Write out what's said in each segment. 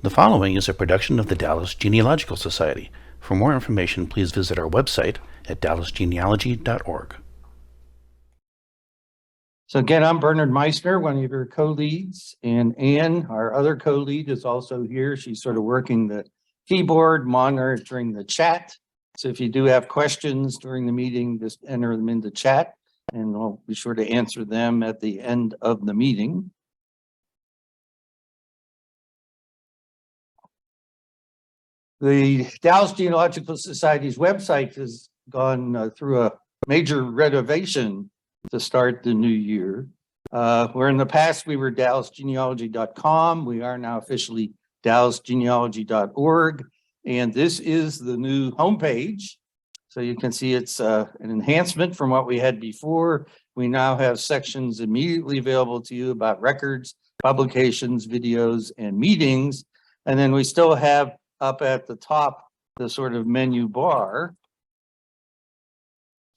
The following is a production of the Dallas Genealogical Society. For more information, please visit our website at dallasgenealogy.org. So again, I'm Bernard Meisner, one of your co-leads, and Ann, our other co-lead, is also here. She's sort of working the keyboard, monitoring the chat. So if you do have questions during the meeting, just enter them in the chat, and we'll be sure to answer them at the end of the meeting. The Dallas Genealogical Society's website has gone through a major renovation to start the new year. Where in the past we were dallasgenealogy.com, we are now officially dallasgenealogy.org, and this is the new homepage. So you can see it's an enhancement from what we had before. We now have sections immediately available to you about records, publications, videos, and meetings. And then we still have up at the top the sort of menu bar.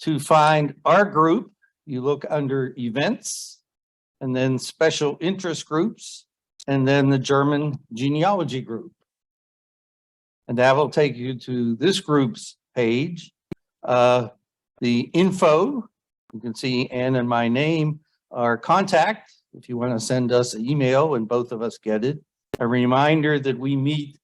To find our group, you look under events, and then special interest groups, and then the German genealogy group. And that will take you to this group's page. The info, you can see Ann and my name, our contact, if you want to send us an email and both of us get it. A reminder that we meet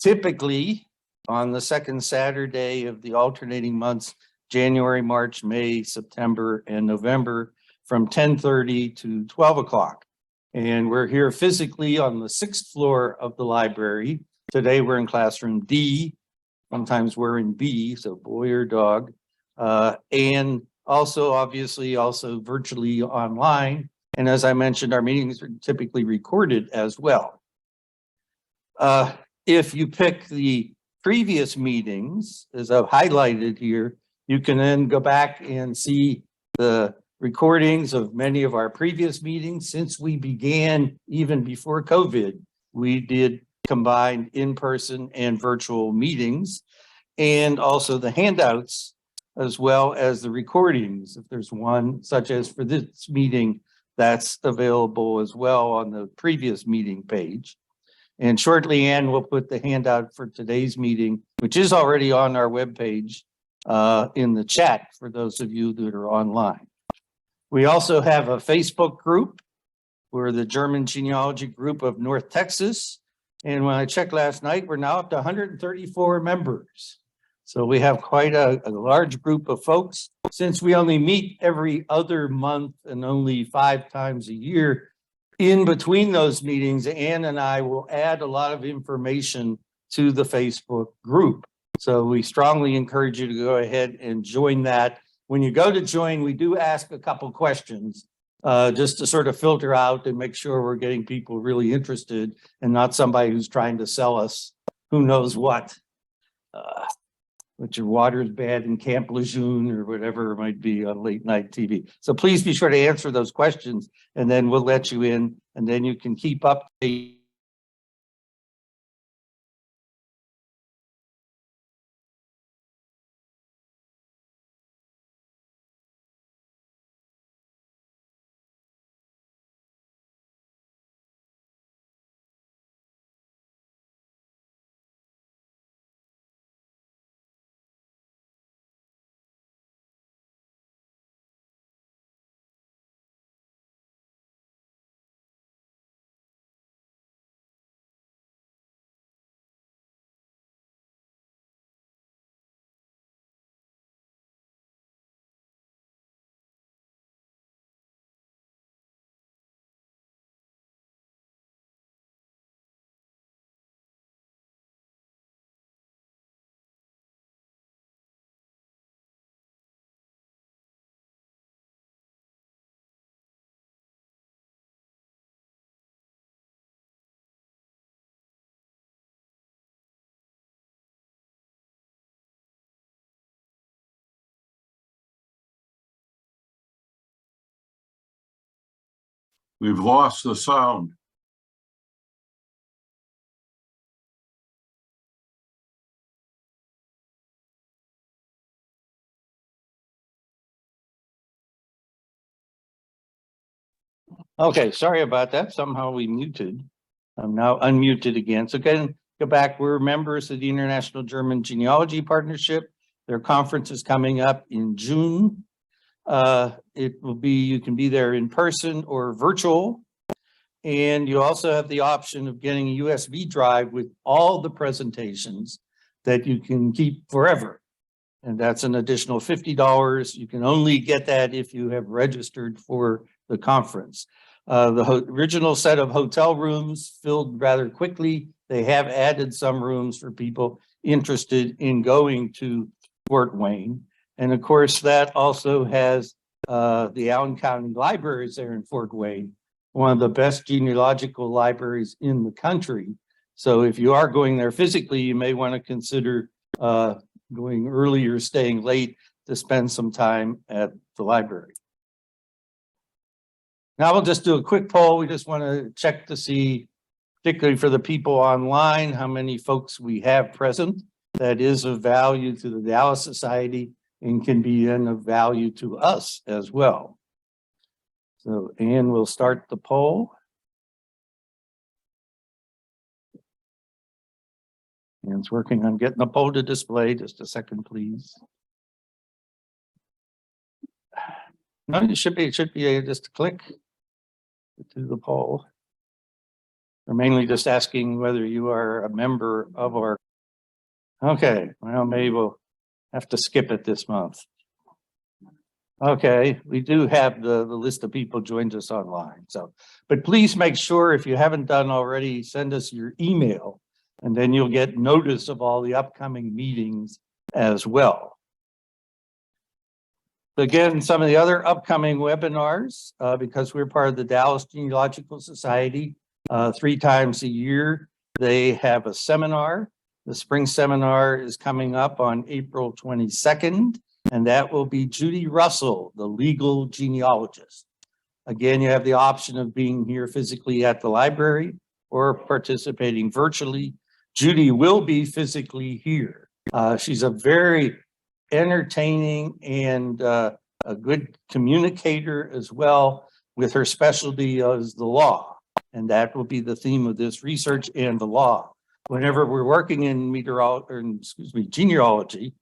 typically on the second Saturday of the alternating months, January, March, May, September, and November, from 10:30 to 12 o'clock. And we're here physically on the 6th floor of the library. Today we're in classroom D. Sometimes we're in B, so boy or dog. And also, obviously, also virtually online. And as I mentioned, our meetings are typically recorded as well. If you pick the previous meetings, as I've highlighted here, you can then go back and see the recordings of many of our previous meetings. Since we began, even before COVID, we did combined in-person and virtual meetings, and also the handouts, as well as the recordings. If there's one, such as for this meeting, that's available as well on the previous meeting page. And shortly, Ann will put the handout for today's meeting, which is already on our webpage, in the chat for those of you that are online. We also have a Facebook group. We're the German Genealogy Group of North Texas. And when I checked last night, we're now up to 134 members. So we have quite a large group of folks. Since we only meet every other month and only 5 times a year, in between those meetings, Ann and I will add a lot of information to the Facebook group. So we strongly encourage you to go ahead and join that. When you go to join, we do ask a couple questions just to sort of filter out and make sure we're getting people really interested and not somebody who's trying to sell us who knows what. But your water is bad in Camp Lejeune or whatever it might be on late night TV. So please be sure to answer those questions, and then we'll let you in, and then you can keep up to date. We've lost the sound. Okay, sorry about that. Somehow we muted. I'm now unmuted again. So again, go back. We're members of the International German Genealogy Partnership. Their conference is coming up in June. It will be, you can be there in person or virtual. And you also have the option of getting a USB drive with all the presentations that you can keep forever. And that's an additional $50. You can only get that if you have registered for the conference. The original set of hotel rooms filled rather quickly. They have added some rooms for people interested in going to Fort Wayne. And of course, that also has the Allen County Libraries there in Fort Wayne, one of the best genealogical libraries in the country. So if you are going there physically, you may want to consider going early or staying late to spend some time at the library. Now we'll just do a quick poll. We just want to check to see, particularly for the people online, how many folks we have present. That is of value to the Dallas Society and can be then of value to us as well. So Ann will start the poll. Ann's working on getting the poll to display. Just a second, please. No, it should be just a click to the poll. We're mainly just asking whether you are a member of our. Okay, well, maybe we'll have to skip it this month. Okay, we do have the list of people joined us online. So, but please make sure, if you haven't done already, send us your email, and then you'll get notice of all the upcoming meetings as well. Again, some of the other upcoming webinars, because we're part of the Dallas Genealogical Society, 3 times a year, they have a seminar. The spring seminar is coming up on April 22nd, and that will be Judy Russell, the legal genealogist. Again, you have the option of being here physically at the library or participating virtually. Judy will be physically here. She's a very entertaining and a good communicator as well, with her specialty as the law. And that will be the theme of this research and the law. Whenever we're working in genealogy,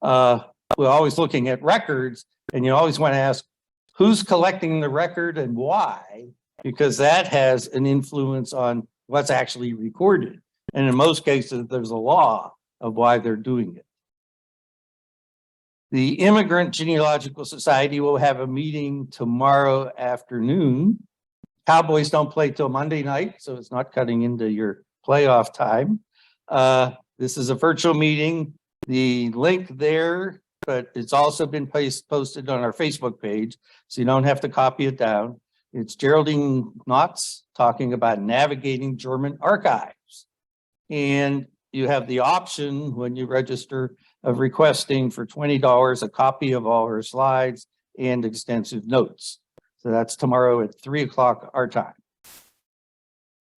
we're always looking at records, and you always want to ask who's collecting the record and why, because that has an influence on what's actually recorded. And in most cases, there's a law of why they're doing it. The Immigrant Genealogical Society will have a meeting tomorrow afternoon. Cowboys don't play till Monday night, so it's not cutting into your playoff time. This is a virtual meeting. The link there, but it's also been posted on our Facebook page, so you don't have to copy it down. It's Geraldine Knotts talking about navigating German archives. And you have the option when you register of requesting for $20 a copy of all her slides and extensive notes. So that's tomorrow at 3 o'clock our time.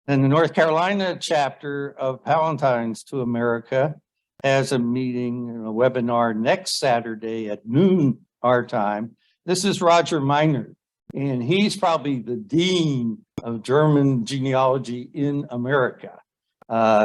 And the North Carolina chapter of Palentine's to America has a meeting and a webinar next Saturday at noon our time. This is Roger Meisner, and he's probably the dean of German genealogy in America.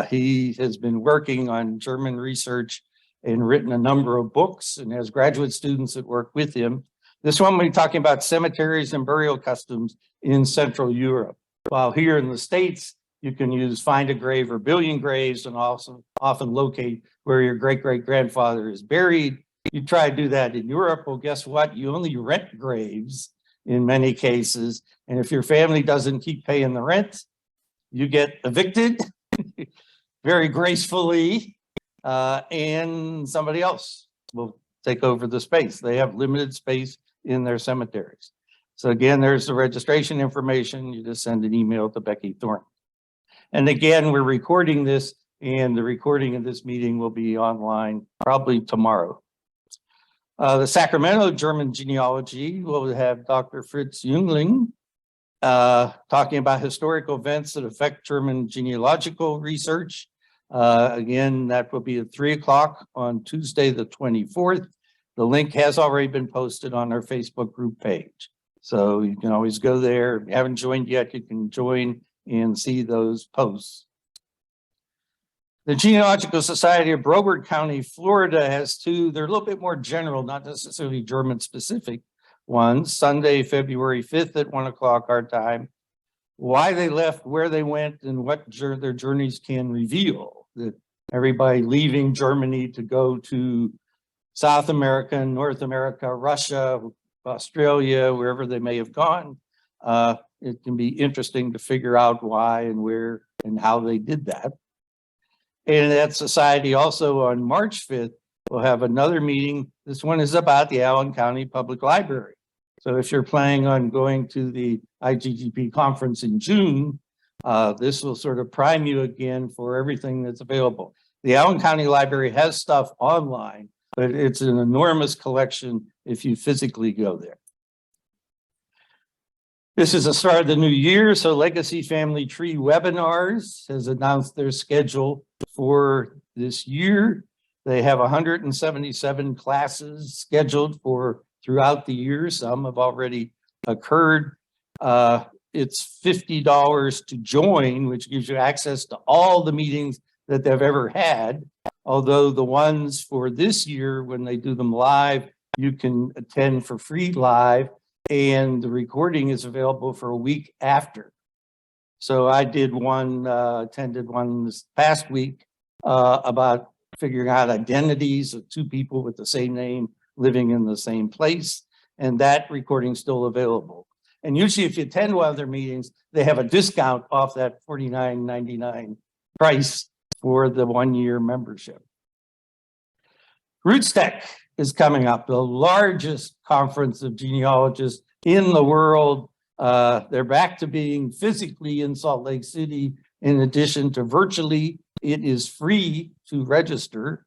He has been working on German research and written a number of books and has graduate students that work with him. This one we're talking about cemeteries and burial customs in Central Europe. While here in the States, you can use Find a Grave or Billion Graves and also often locate where your great-great-grandfather is buried. You try to do that in Europe, well, guess what? You only rent graves in many cases. And if your family doesn't keep paying the rent, you get evicted very gracefully, and somebody else will take over the space. They have limited space in their cemeteries. So again, there's the registration information. You just send an email to Becky Thornton. And again, we're recording this, and the recording of this meeting will be online probably tomorrow. The Sacramento German Genealogy will have Dr. Fritz Jungling talking about historical events that affect German genealogical research. Again, that will be at 3 o'clock on Tuesday, the 24th. The link has already been posted on our Facebook group page. So you can always go there. If you haven't joined yet, you can join and see those posts. The Genealogical Society of Broward County, Florida has two. They're a little bit more general, not necessarily German specific ones. Sunday, February 5th at 1 o'clock our time. Why they left, where they went, and what their journeys can reveal. That everybody leaving Germany to go to South America, North America, Russia, Australia, wherever they may have gone. It can be interesting to figure out why and where and how they did that. And that society also on March 5th will have another meeting. This one is about the Allen County Public Library. So if you're planning on going to the IGGP conference in June, this will sort of prime you again for everything that's available. The Allen County Library has stuff online, but it's an enormous collection if you physically go there. This is the start of the new year, so Legacy Family Tree Webinars has announced their schedule for this year. They have 177 classes scheduled for throughout the year. Some have already occurred. It's $50 to join, which gives you access to all the meetings that they've ever had. Although the ones for this year, when they do them live, you can attend for free live, and the recording is available for a week after. So I did one, attended one this past week about figuring out identities of two people with the same name living in the same place, and that recording is still available. And usually if you attend one of their meetings, they have a discount off that $49.99 price for the 1-year membership. RootsTech is coming up, the largest conference of genealogists in the world. They're back to being physically in Salt Lake City, in addition to virtually. It is free to register.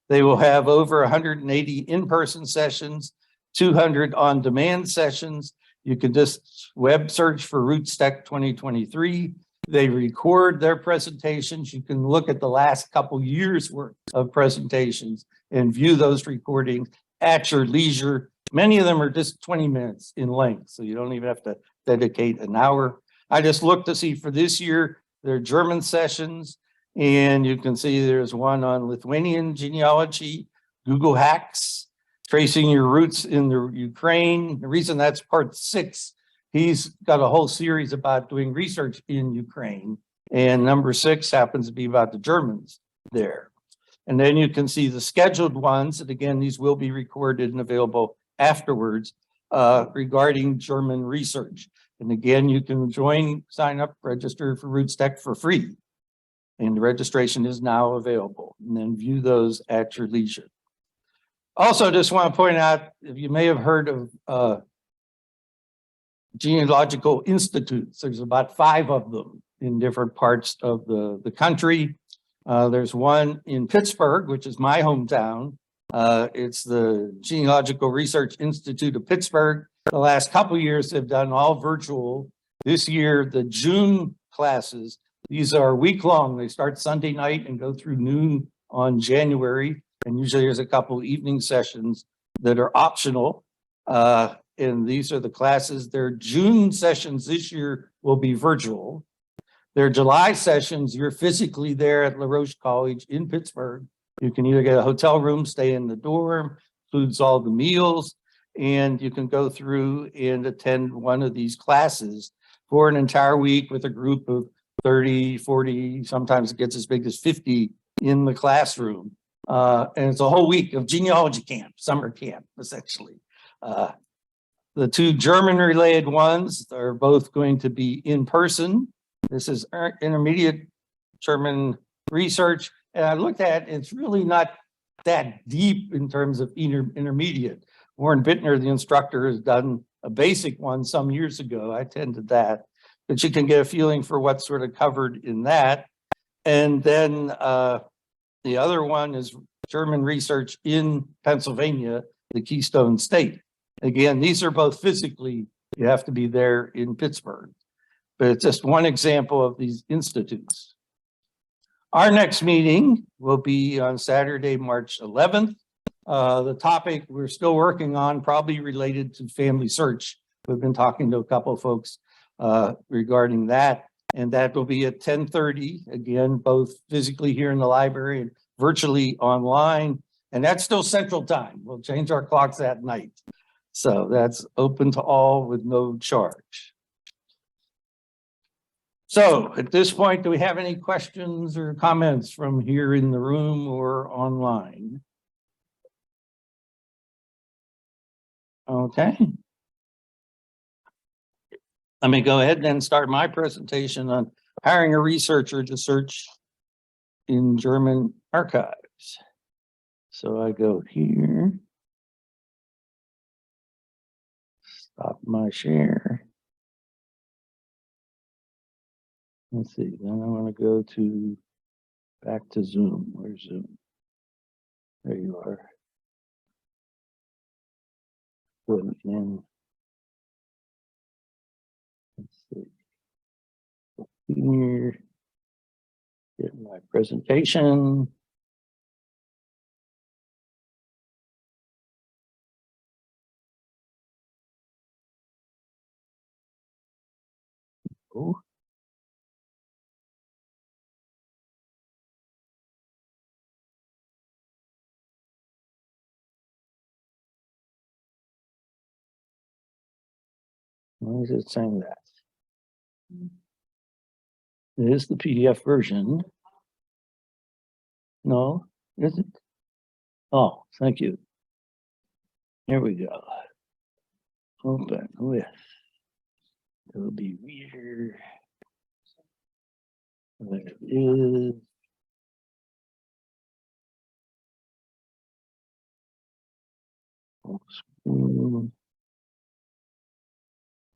They will have over 180 in-person sessions, 200 on-demand sessions. You can just web search for RootsTech 2023. They record their presentations. You can look at the last couple years worth of presentations and view those recordings at your leisure. Many of them are just 20 minutes in length, so you don't even have to dedicate an hour. I just looked to see for this year, their German sessions, and you can see there's one on Lithuanian genealogy, Google Hacks, tracing your roots in the Ukraine. The reason that's part 6, he's got a whole series about doing research in Ukraine, and number 6 happens to be about the Germans there. And then you can see the scheduled ones, and again, these will be recorded and available afterwards regarding German research. And again, you can join, sign up, register for RootsTech for free. And the registration is now available, and then view those at your leisure. Also, just want to point out, if you may have heard of genealogical institutes, there's about 5 of them in different parts of the country. There's one in Pittsburgh, which is my hometown. It's the Genealogical Research Institute of Pittsburgh. The last couple of years, they've done all virtual. This year, the June classes, these are week-long. They start Sunday night and go through noon on January. And usually there's a couple evening sessions that are optional. And these are the classes. Their June sessions this year will be virtual. Their July sessions, you're physically there at LaRoche College in Pittsburgh. You can either get a hotel room, stay in the dorm, includes all the meals, and you can go through and attend one of these classes for an entire week with a group of 30, 40, sometimes it gets as big as 50 in the classroom. And it's a whole week of genealogy camp, summer camp, essentially. The 2 German-related ones are both going to be in person. This is intermediate German research. And I looked at it, it's really not that deep in terms of intermediate. Warren Bittner, the instructor, has done a basic one some years ago. I attended that. But you can get a feeling for what's sort of covered in that. And then the other one is German research in Pennsylvania, the Keystone State. Again, these are both physically, you have to be there in Pittsburgh. But it's just one example of these institutes. Our next meeting will be on Saturday, March 11th. The topic we're still working on, probably related to family search. We've been talking to a couple of folks regarding that. And that will be at 10:30, again, both physically here in the library and virtually online. And that's still Central Time. We'll change our clocks at night. So that's open to all with no charge. So at this point, do we have any questions or comments from here in the room or online? Okay. Let me go ahead and start my presentation on hiring a researcher to search in German archives. So I go here. Stop my share. Let's see, then I want to go to back to Zoom. Where's Zoom? There you are. Put it in. Let's see. Here. Get my presentation. Oh. Why is it saying that? It is the PDF version. No, is it? Oh, thank you. Here we go. Open with. It'll be reader. There it is. Full screen.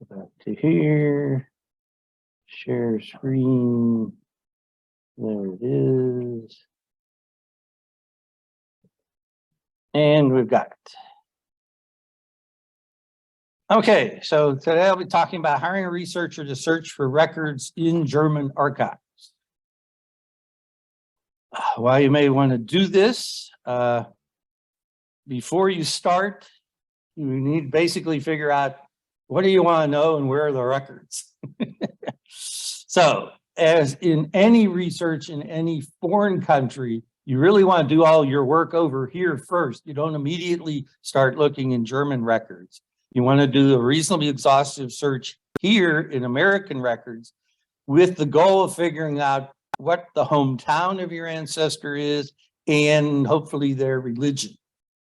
Go back to here. Share screen. There it is. And we've got it. Okay, so today I'll be talking about hiring a researcher to search for records in German archives. Why you may want to do this, before you start, you need to basically figure out what do you want to know and where are the records. So as in any research in any foreign country, you really want to do all your work over here first. You don't immediately start looking in German records. You want to do a reasonably exhaustive search here in American records with the goal of figuring out what the hometown of your ancestor is and hopefully their religion.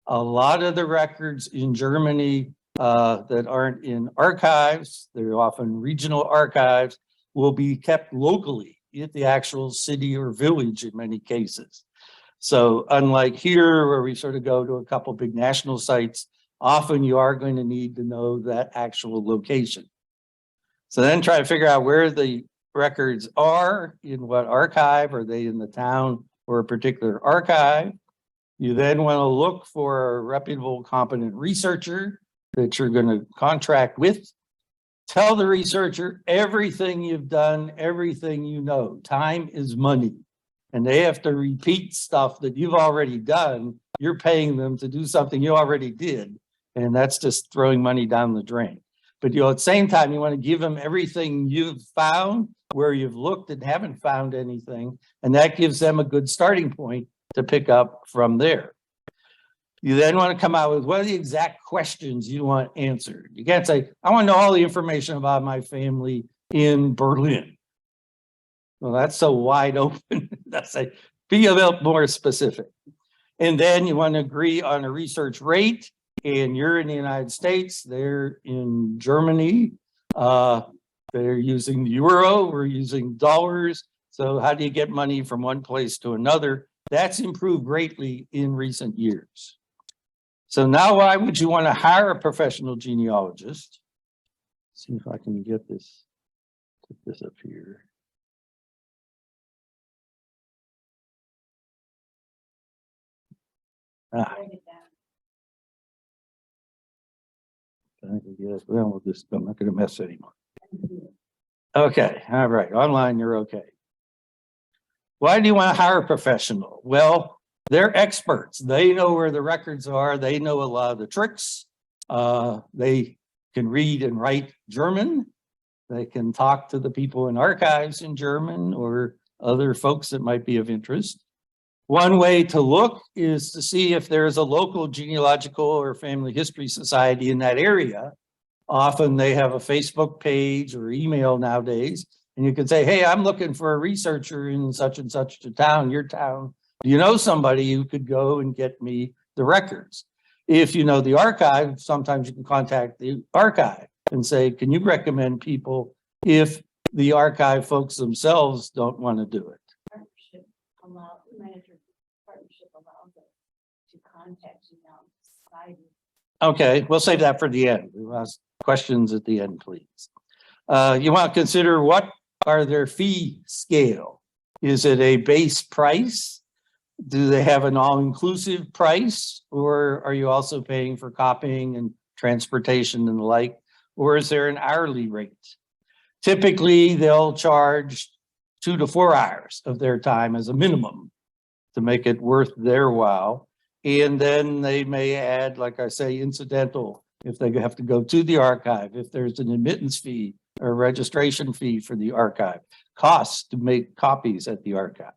A lot of the records in Germany that aren't in archives, they're often regional archives, will be kept locally at the actual city or village in many cases. So unlike here where we sort of go to a couple big national sites, often you are going to need to know that actual location. So then try to figure out where the records are, in what archive, are they in the town or a particular archive? You then want to look for a reputable, competent researcher that you're going to contract with. Tell the researcher everything you've done, everything you know. Time is money. And they have to repeat stuff that you've already done. You're paying them to do something you already did. And that's just throwing money down the drain. But at the same time, you want to give them everything you've found, where you've looked and haven't found anything. And that gives them a good starting point to pick up from there. You then want to come out with what are the exact questions you want answered. You can't say, I want to know all the information about my family in Berlin. Well, that's so wide open. That's a, be a little more specific. And then you want to agree on a research rate. And you're in the United States, they're in Germany. They're using the euro, we're using dollars. So how do you get money from one place to another? That's improved greatly in recent years. So now why would you want to hire a professional genealogist? Let's see if I can get this, put this up here. Ah. I guess, well, we'll just, I'm not going to mess anymore. Okay, all right, online, you're okay. Why do you want to hire a professional? Well, they're experts. They know where the records are. They know a lot of the tricks. They can read and write German. They can talk to the people in archives in German or other folks that might be of interest. One way to look is to see if there's a local genealogical or family history society in that area. Often they have a Facebook page or email nowadays, and you can say, hey, I'm looking for a researcher in such and such a town, your town. Do you know somebody who could go and get me the records? If you know the archive, sometimes you can contact the archive and say, can you recommend people if the archive folks themselves don't want to do it? Partnership allow, manager partnership allows us to contact society. Okay, we'll save that for the end. We'll ask questions at the end, please. You want to consider what are their fee scale? Is it a base price? Do they have an all-inclusive price, or are you also paying for copying and transportation and the like? Or is there an hourly rate? Typically, they'll charge 2 to 4 hours of their time as a minimum to make it worth their while. And then they may add, like I say, incidental, if they have to go to the archive, if there's an admittance fee or registration fee for the archive, costs to make copies at the archive.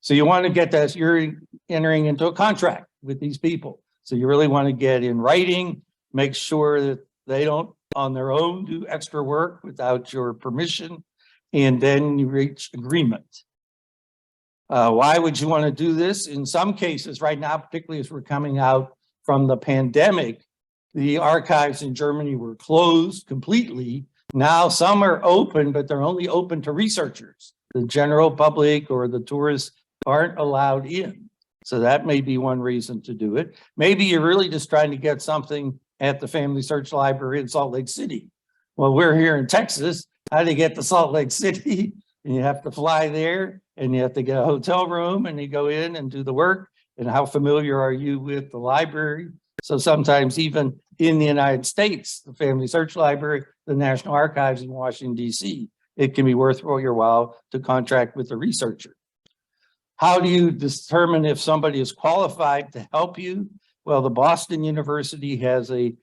So you want to get that, you're entering into a contract with these people. So you really want to get in writing, make sure that they don't on their own do extra work without your permission, and then you reach agreement. Why would you want to do this? In some cases right now, particularly as we're coming out from the pandemic, the archives in Germany were closed completely. Now some are open, but they're only open to researchers. The general public or the tourists aren't allowed in. So that may be one reason to do it. Maybe you're really just trying to get something at the Family Search Library in Salt Lake City. Well, we're here in Texas. How do you get to Salt Lake City? And you have to fly there and you have to get a hotel room and you go in and do the work. And how familiar are you with the library? So sometimes even in the United States, the Family Search Library, the National Archives in Washington, D.C., it can be worth your while to contract with a researcher. How do you determine if somebody is qualified to help you? Well, the Boston University has a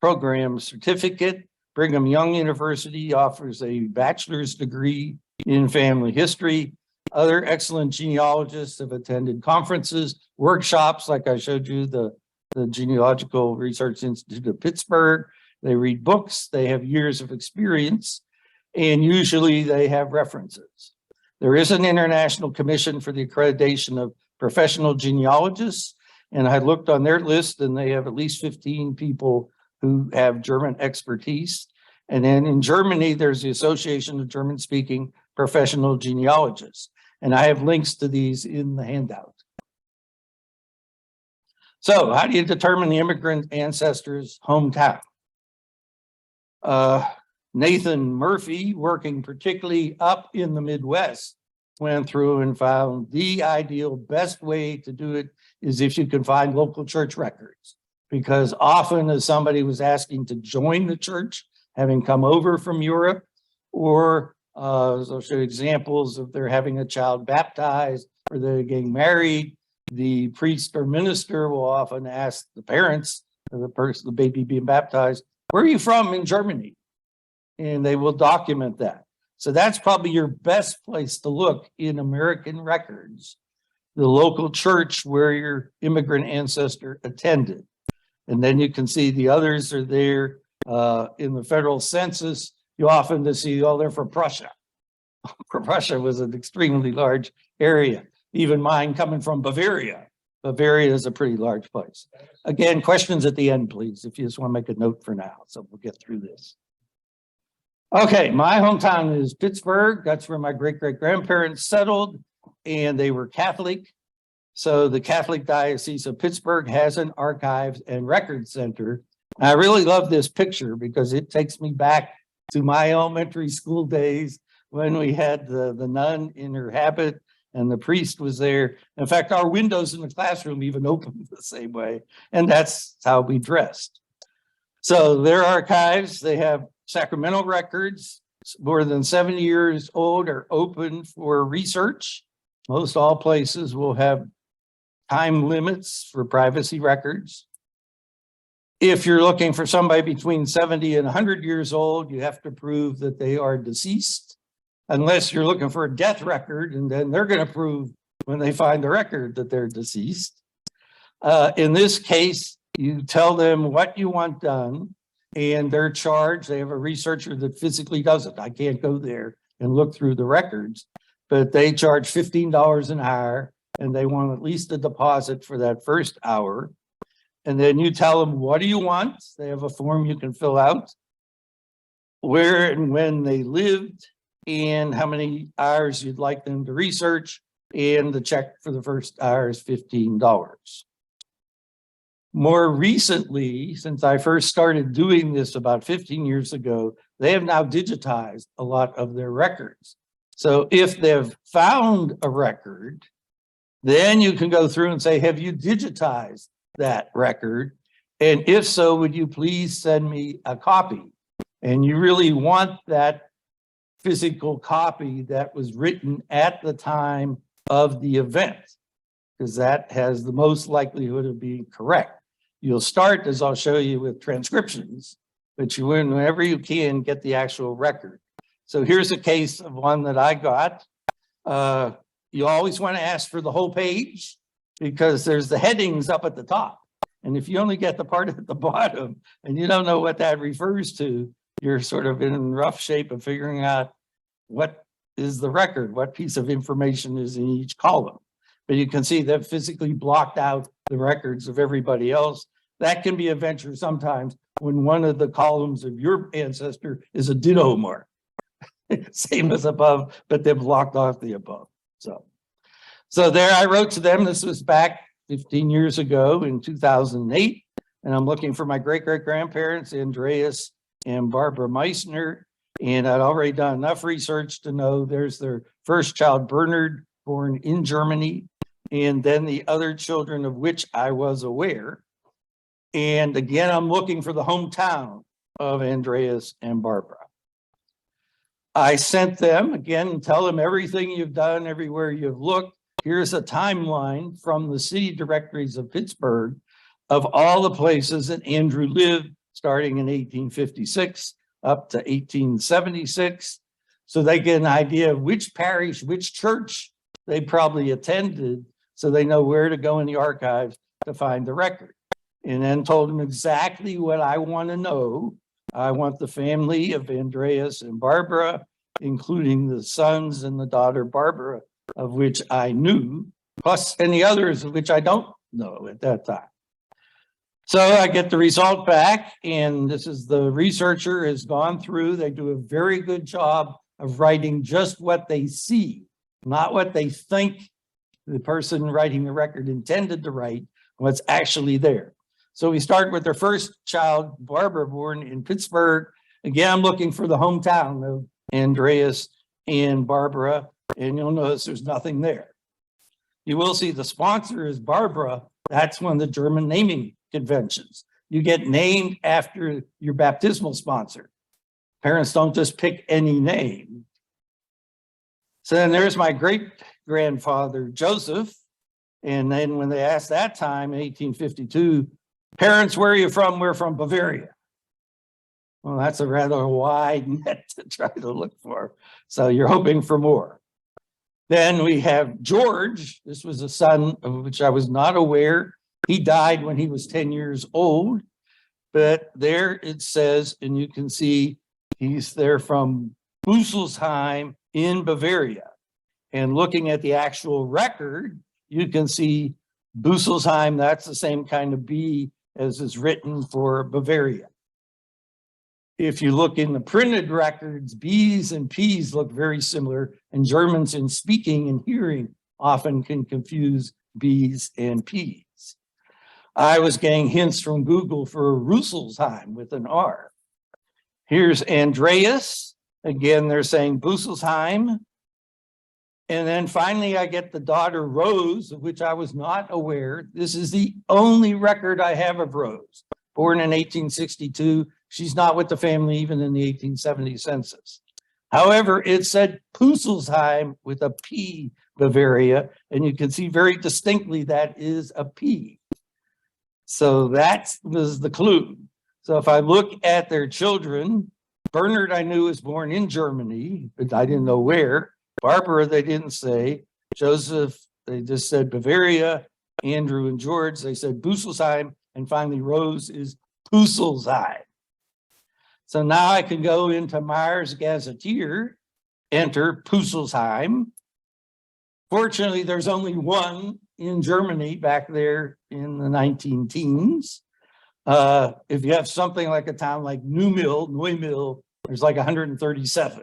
program certificate. Brigham Young University offers a bachelor's degree in family history. Other excellent genealogists have attended conferences, workshops, like I showed you, the Genealogical Research Institute of Pittsburgh. They read books, they have years of experience, and usually they have references. There is an international commission for the accreditation of professional genealogists, and I looked on their list and they have at least 15 people who have German expertise. And then in Germany, there's the Association of German-Speaking Professional Genealogists, and I have links to these in the handout. So how do you determine the immigrant ancestor's hometown? Nathan Murphy, working particularly up in the Midwest, went through and found the ideal best way to do it is if you can find local church records, because often as somebody was asking to join the church, having come over from Europe, or I'll show you examples of they're having a child baptized or they're getting married, the priest or minister will often ask the parents of the baby being baptized, where are you from in Germany? And they will document that. So that's probably your best place to look in American records, the local church where your immigrant ancestor attended. And then you can see the others are there in the federal census. You often see, oh, they're from Prussia. Prussia was an extremely large area. Even mine coming from Bavaria. Bavaria is a pretty large place. Again, questions at the end, please, if you just want to make a note for now. So we'll get through this. Okay, my hometown is Pittsburgh. That's where my great-great-grandparents settled, and they were Catholic. So the Catholic Diocese of Pittsburgh has an archives and records center. I really love this picture because it takes me back to my elementary school days when we had the nun in her habit and the priest was there. In fact, our windows in the classroom even opened the same way, and that's how we dressed. So their archives, they have Sacramento records, more than 70 years old, are open for research. Most all places will have time limits for privacy records. If you're looking for somebody between 70 and 100 years old, you have to prove that they are deceased. Unless you're looking for a death record, and then they're going to prove when they find the record that they're deceased. In this case, you tell them what you want done, and they're charged. They have a researcher that physically does it. I can't go there and look through the records, but they charge $15 an hour, and they want at least a deposit for that first hour. And then you tell them, what do you want? They have a form you can fill out, where and when they lived, and how many hours you'd like them to research, and the check for the first hour is $15. More recently, since I first started doing this about 15 years ago, they have now digitized a lot of their records. So if they've found a record, then you can go through and say, have you digitized that record? And if so, would you please send me a copy? And you really want that physical copy that was written at the time of the event, because that has the most likelihood of being correct. You'll start, as I'll show you, with transcriptions, but you win whenever you can get the actual record. So here's a case of one that I got. You always want to ask for the whole page, because there's the headings up at the top. And if you only get the part at the bottom and you don't know what that refers to, you're sort of in rough shape of figuring out what is the record, what piece of information is in each column. But you can see they've physically blocked out the records of everybody else. That can be a venture sometimes when one of the columns of your ancestor is a ditto mark. Same as above, but they've blocked off the above. So there I wrote to them. This was back 15 years ago in 2008. And I'm looking for my great-great-grandparents, Andreas and Barbara Meisner. And I'd already done enough research to know there's their first child, Bernard, born in Germany, and then the other children of which I was aware. And again, I'm looking for the hometown of Andreas and Barbara. I sent them, again, tell them everything you've done, everywhere you've looked. Here's a timeline from the city directories of Pittsburgh of all the places that Andrew lived, starting in 1856 up to 1876. So they get an idea of which parish, which church they probably attended, so they know where to go in the archives to find the record. And then told them exactly what I want to know. I want the family of Andreas and Barbara, including the sons and the daughter Barbara, of which I knew, plus any others of which I don't know at that time. So I get the result back, and this is the researcher has gone through. They do a very good job of writing just what they see, not what they think the person writing the record intended to write, what's actually there. So we start with their first child, Barbara, born in Pittsburgh. Again, I'm looking for the hometown of Andreas and Barbara, and you'll notice there's nothing there. You will see the sponsor is Barbara. That's one of the German naming conventions. You get named after your baptismal sponsor. Parents don't just pick any name. So then there's my great-grandfather, Joseph. And then when they asked that time in 1852, parents, where are you from? We're from Bavaria. Well, that's a rather wide net to try to look for. So you're hoping for more. Then we have George. This was a son of which I was not aware. He died when he was 10 years old. But there it says, and you can see he's there from Büsselsheim in Bavaria. And looking at the actual record, you can see Büsselsheim, that's the same kind of B as is written for Bavaria. If you look in the printed records, B's and P's look very similar, and Germans in speaking and hearing often can confuse B's and P's. I was getting hints from Google for Rüsselsheim with an R. Here's Andreas. Again, they're saying Büsselsheim. And then finally, I get the daughter Rose, of which I was not aware. This is the only record I have of Rose. Born in 1862. She's not with the family even in the 1870 census. However, it said Büsselsheim with a P, Bavaria, and you can see very distinctly that is a P. So that was the clue. So if I look at their children, Bernard I knew was born in Germany, but I didn't know where. Barbara, they didn't say. Joseph, they just said Bavaria. Andrew and George, they said Busselsheim. And finally, Rose is Pusselsheim. So now I can go into Myers Gazetteer, enter Pusselsheim. Fortunately, there's only one in Germany back there in the 19-teens. If you have something like a town like Neumüll, there's like 137.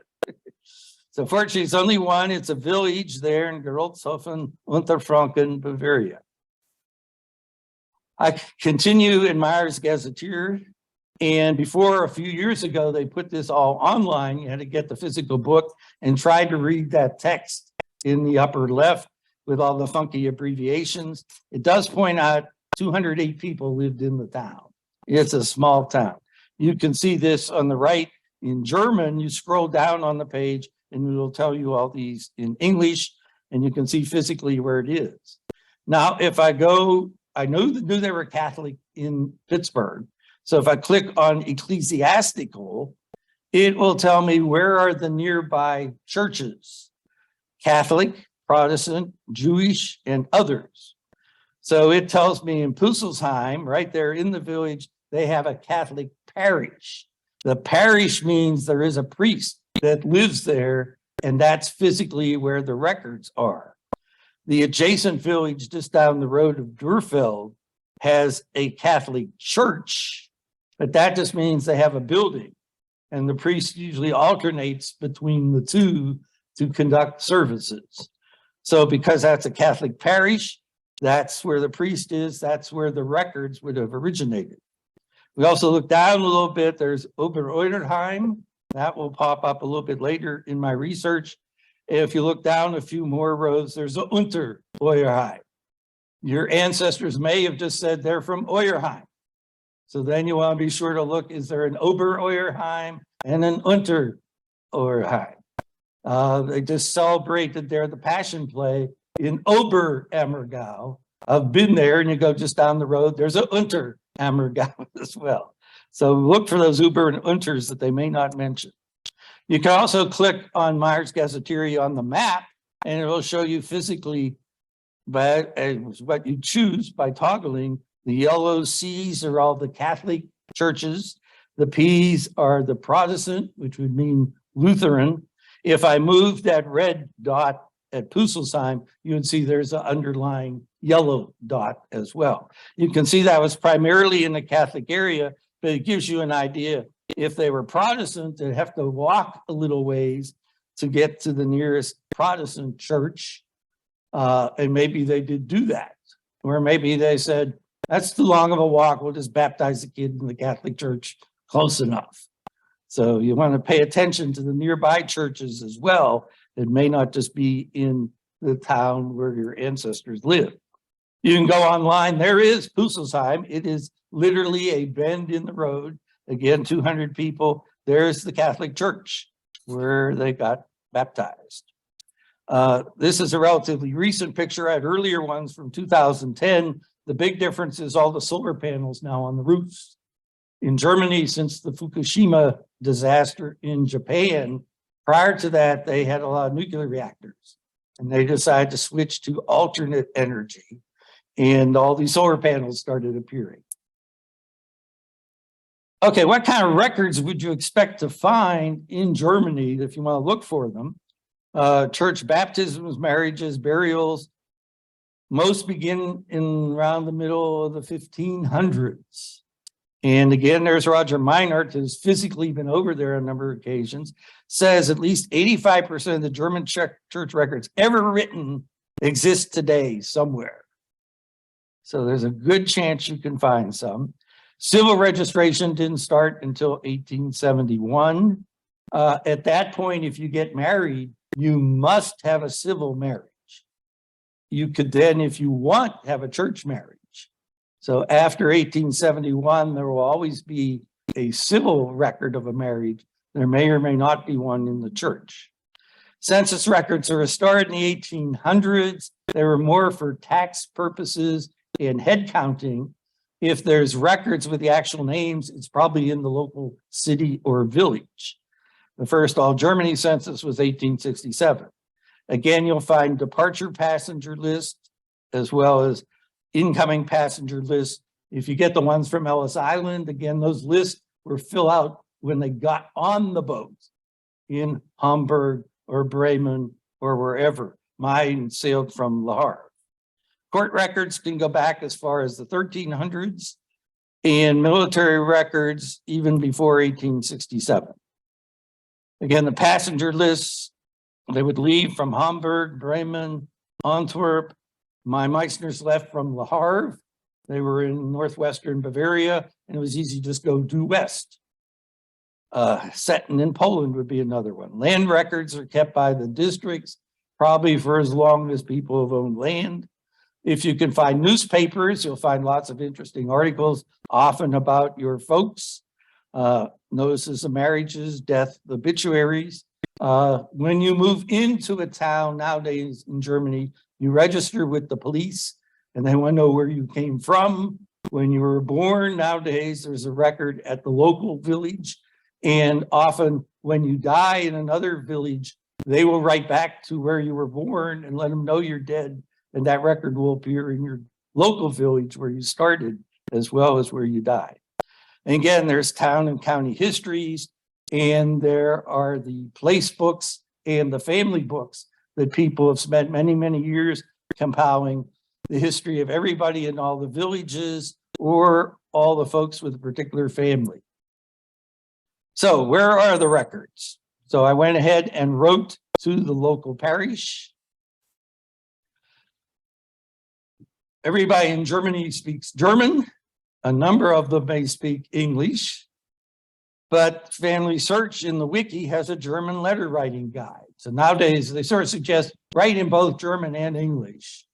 So fortunately, it's only one. It's a village there in Gerolzhofen, Unterfranken, Bavaria. I continue in Myers Gazetteer. And before a few years ago, they put this all online. You had to get the physical book and try to read that text in the upper left with all the funky abbreviations. It does point out 208 people lived in the town. It's a small town. You can see this on the right in German. You scroll down on the page and it will tell you all these in English, and you can see physically where it is. Now, if I go, I knew they were Catholic in Pittsburgh. So if I click on ecclesiastical, it will tell me where are the nearby churches: Catholic, Protestant, Jewish, and others. So it tells me in Pusselsheim, right there in the village, they have a Catholic parish. The parish means there is a priest that lives there, and that's physically where the records are. The adjacent village just down the road of Durfeld has a Catholic church, but that just means they have a building, and the priest usually alternates between the two to conduct services. So because that's a Catholic parish, that's where the priest is, that's where the records would have originated. We also look down a little bit, there's Obereuterheim. That will pop up a little bit later in my research. If you look down a few more rows, there's Untereuerheim. Your ancestors may have just said they're from Euerheim. So then you want to be sure to look, is there an Obereuerheim and an Untereuerheim? They just celebrated there the Passion Play in Oberammergau. I've been there, and you go just down the road, there's a Unterammergau as well. So look for those Uber and Unters that they may not mention. You can also click on Myers Gazetteer on the map, and it will show you physically what you choose by toggling. The yellow C's are all the Catholic churches. The P's are the Protestant, which would mean Lutheran. If I move that red dot at Pusselsheim, you would see there's an underlying yellow dot as well. You can see that was primarily in the Catholic area, but it gives you an idea. If they were Protestant, they'd have to walk a little ways to get to the nearest Protestant church. And maybe they did do that. Or maybe they said, that's too long of a walk, we'll just baptize the kid in the Catholic Church close enough. So you want to pay attention to the nearby churches as well. It may not just be in the town where your ancestors live. You can go online. There is Pusselsheim. It is literally a bend in the road. Again, 200 people. There's the Catholic Church where they got baptized. This is a relatively recent picture. I had earlier ones from 2010. The big difference is all the solar panels now on the roofs. In Germany, since the Fukushima disaster in Japan, prior to that, they had a lot of nuclear reactors, and they decided to switch to alternate energy, and all these solar panels started appearing. Okay, what kind of records would you expect to find in Germany if you want to look for them? Church baptisms, marriages, burials. Most begin in around the middle of the 1500s. And again, there's Roger Meinert, who's physically been over there on a number of occasions, says at least 85% of the German church records ever written exist today somewhere. So there's a good chance you can find some. Civil registration didn't start until 1871. At that point, if you get married, you must have a civil marriage. You could then, if you want, have a church marriage. So after 1871, there will always be a civil record of a marriage. There may or may not be one in the church. Census records are started in the 1800s. They were more for tax purposes and head counting. If there's records with the actual names, it's probably in the local city or village. The first all Germany census was 1867. Again, you'll find departure passenger list as well as incoming passenger list. If you get the ones from Ellis Island, again, those lists were filled out when they got on the boat in Hamburg or Bremen or wherever. Mine sailed from Le Havre. Court records can go back as far as the 1300s and military records even before 1867. Again, the passenger lists, they would leave from Hamburg, Bremen, Antwerp. My Meisners left from Le Havre. They were in northwestern Bavaria, and it was easy to just go due west. Setting in Poland would be another one. Land records are kept by the districts, probably for as long as people have owned land. If you can find newspapers, you'll find lots of interesting articles, often about your folks. Notices of marriages, death, obituaries. When you move into a town nowadays in Germany, you register with the police and they want to know where you came from. When you were born, nowadays there's a record at the local village. And often when you die in another village, they will write back to where you were born and let them know you're dead. And that record will appear in your local village where you started as well as where you died. And again, there's town and county histories, and there are the place books and the family books that people have spent many, many years compiling the history of everybody in all the villages or all the folks with a particular family. So where are the records? So I went ahead and wrote to the local parish. Everybody in Germany speaks German. A number of them may speak English, but Family Search in the wiki has a German letter writing guide. So nowadays they sort of suggest write in both German and English.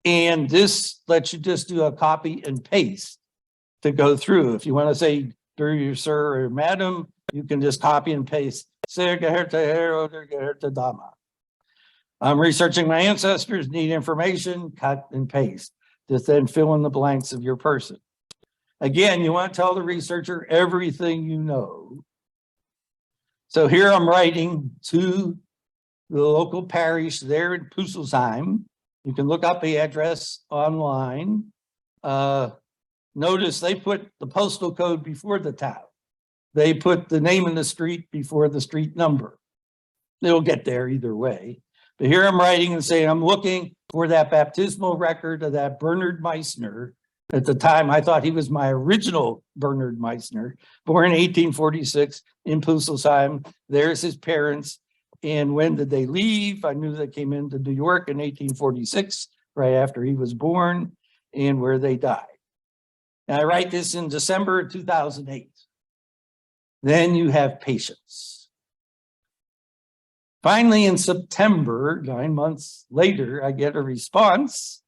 And this lets you just do a copy and paste to go through. If you want to say, dear sir or madam, you can just copy and paste. Sehr geehrter Herr oder geehrte Dame. I'm researching my ancestors, need information, cut and paste. Just then fill in the blanks of your person. Again, you want to tell the researcher everything you know. So here I'm writing to the local parish there in Pusselsheim. You can look up the address online. Notice they put the postal code before the town. They put the name of the street before the street number. They'll get there either way. But here I'm writing and saying, I'm looking for that baptismal record of that Bernard Meisner. At the time, I thought he was my original Bernard Meisner, born in 1846 in Pusselsheim. There's his parents. And when did they leave? I knew they came into New York in 1846, right after he was born, and where they died. And I write this in December 2008. Then you have patience. Finally, in September, 9 months later, I get a response.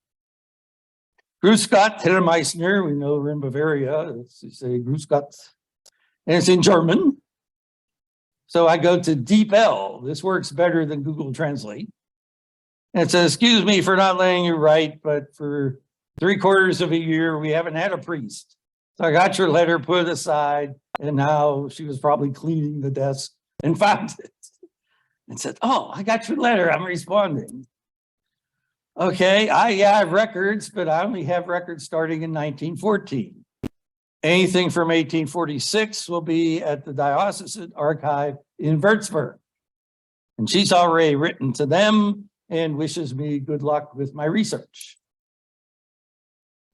Grüß Gott, Herr Meisner. We know we're in Bavaria. It's say Grüß Gott. And it's in German. So I go to Deep L. This works better than Google Translate. And it says, excuse me for not letting you write, but for 3/4 of a year, we haven't had a priest. So I got your letter, put it aside, and now she was probably cleaning the desk and found it. And said, oh, I got your letter, I'm responding. Okay, I have records, but I only have records starting in 1914. Anything from 1846 will be at the Diocesan Archive in Würzburg. And she's already written to them and wishes me good luck with my research.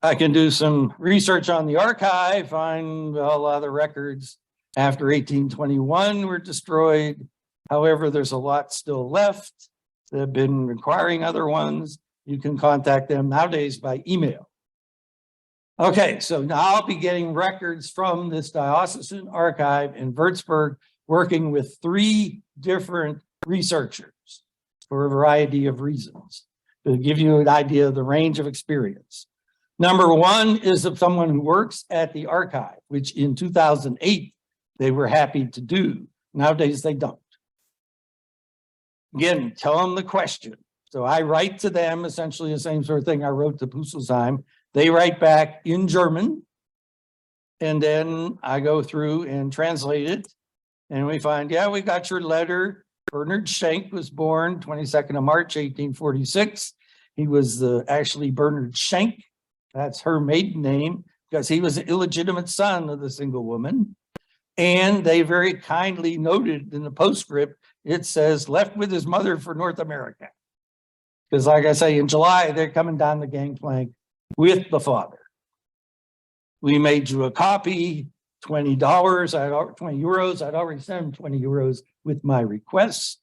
I can do some research on the archive, find a lot of the records after 1821 were destroyed. However, there's a lot still left. They've been requiring other ones. You can contact them nowadays by email. Okay, so now I'll be getting records from this diocesan archive in Würzburg, working with 3 different researchers for a variety of reasons to give you an idea of the range of experience. Number 1 is of someone who works at the archive, which in 2008, they were happy to do. Nowadays, they don't. Again, tell them the question. So I write to them essentially the same sort of thing I wrote to Pusselsheim. They write back in German. And then I go through and translate it. And we find, yeah, we got your letter. Bernard Schenk was born 22nd of March, 1846. He was actually Bernard Schenk. That's her maiden name because he was an illegitimate son of the single woman. And they very kindly noted in the postscript, it says left with his mother for North America. Because like I say, in July, they're coming down the gangplank with the father. We made you a copy, $20, 20 euros. I'd already sent him 20 euros with my request.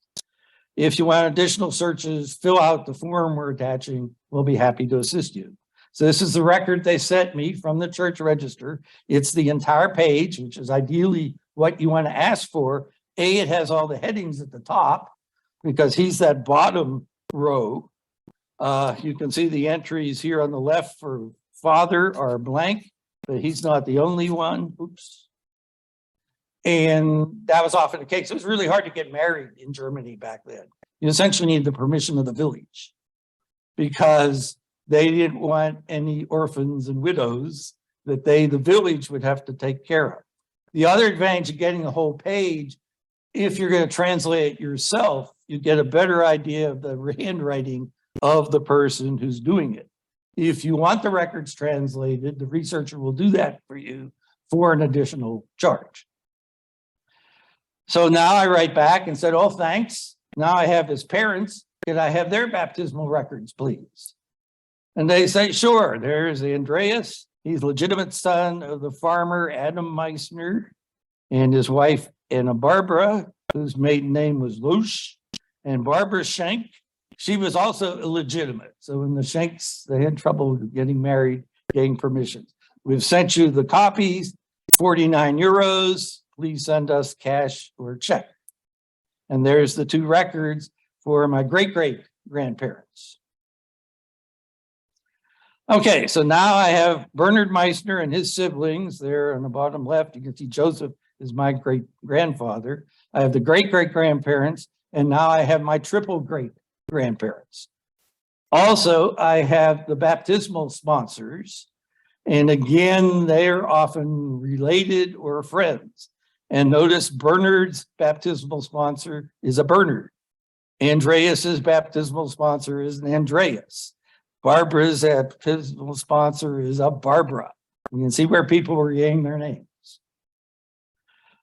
If you want additional searches, fill out the form we're attaching. We'll be happy to assist you. So this is the record they sent me from the church register. It's the entire page, which is ideally what you want to ask for. It has all the headings at the top because he's that bottom row. You can see the entries here on the left for father are blank, but he's not the only one. Oops. And that was often the case. It was really hard to get married in Germany back then. You essentially needed the permission of the village because they didn't want any orphans and widows that the village would have to take care of. The other advantage of getting the whole page, if you're going to translate it yourself, you get a better idea of the handwriting of the person who's doing it. If you want the records translated, the researcher will do that for you for an additional charge. So now I write back and said, oh, thanks. Now I have his parents. Can I have their baptismal records, please? And they say, sure. There's Andreas. He's legitimate son of the farmer, Adam Meisner, and his wife, Anna Barbara, whose maiden name was Loesch, and Barbara Schenk. She was also illegitimate. So when the Schenks, they had trouble getting married, getting permissions. We've sent you the copies, 49 euros. Please send us cash or check. And there's the two records for my great-great-grandparents. Okay, so now I have Bernard Meisner and his siblings there on the bottom left. You can see Joseph is my great-grandfather. I have the great-great-grandparents, and now I have my triple great-grandparents. Also, I have the baptismal sponsors, and again, they're often related or friends. And notice Bernard's baptismal sponsor is a Bernard. Andreas's baptismal sponsor is an Andreas. Barbara's baptismal sponsor is a Barbara. You can see where people were getting their names.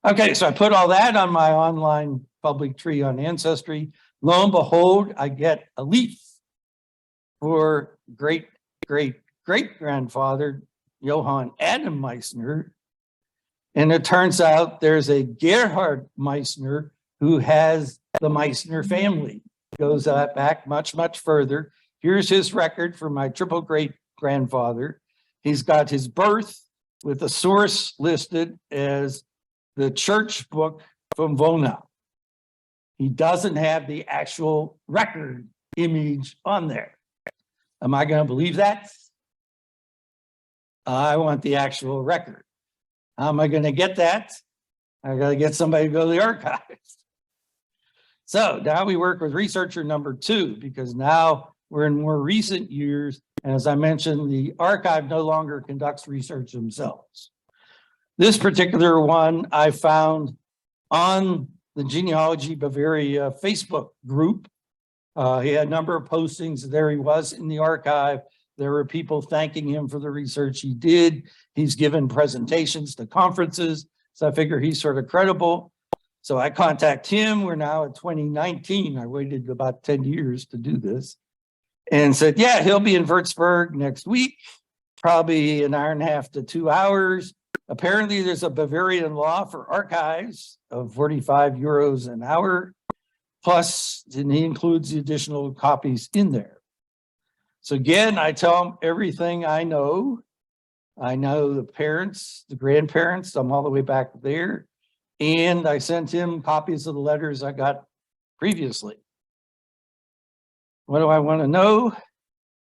Okay, so I put all that on my online public tree on Ancestry. Lo and behold, I get a leaf for great-great-great-grandfather Johann Adam Meisner. And it turns out there's a Gerhard Meisner who has the Meisner family. Goes back much, much further. Here's his record for my triple great-grandfather. He's got his birth with the source listed as the church book from Wonau. He doesn't have the actual record image on there. Am I going to believe that? I want the actual record. How am I going to get that? I got to get somebody to go to the archives. So now we work with researcher number 2, because now we're in more recent years. As I mentioned, the archive no longer conducts research themselves. This particular one I found on the Genealogy Bavaria Facebook group. He had a number of postings. There he was in the archive. There were people thanking him for the research he did. He's given presentations to conferences. So I figure he's sort of credible. So I contact him. We're now at 2019. I waited about 10 years to do this. And said, yeah, he'll be in Würzburg next week, probably an hour and a half to 2 hours. Apparently there's a Bavarian law for archives of 45 euros an hour. Plus, and he includes the additional copies in there. So again, I tell him everything I know. I know the parents, the grandparents, I'm all the way back there. And I sent him copies of the letters I got previously. What do I want to know?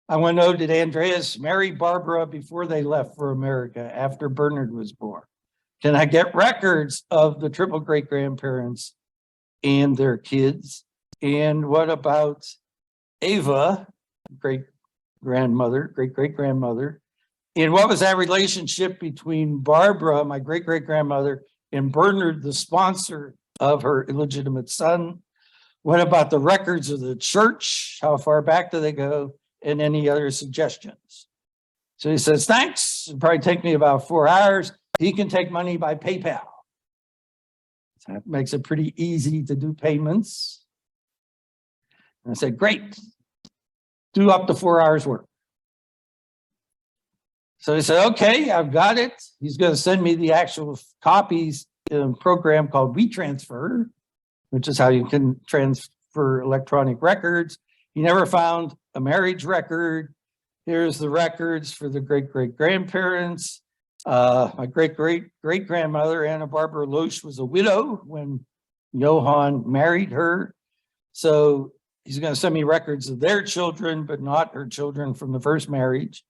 I want to know, did Andreas marry Barbara before they left for America after Bernard was born? Can I get records of the triple great-grandparents and their kids? And what about Ava, great-great-grandmother, And what was that relationship between Barbara, my great-great-grandmother, and Bernard, the sponsor of her illegitimate son? What about the records of the church? How far back do they go? And any other suggestions? So he says, thanks. It'll probably take me about 4 hours. He can take money by PayPal. So that makes it pretty easy to do payments. And I said, great. Do up to 4 hours work. So he said, okay, I've got it. He's going to send me the actual copies in a program called WeTransfer, which is how you can transfer electronic records. He never found a marriage record. Here's the records for the great-great-grandparents. My great-great-great-grandmother, Anna Barbara Loesch, was a widow when Johann married her. So he's going to send me records of their children, but not her children from the first marriage.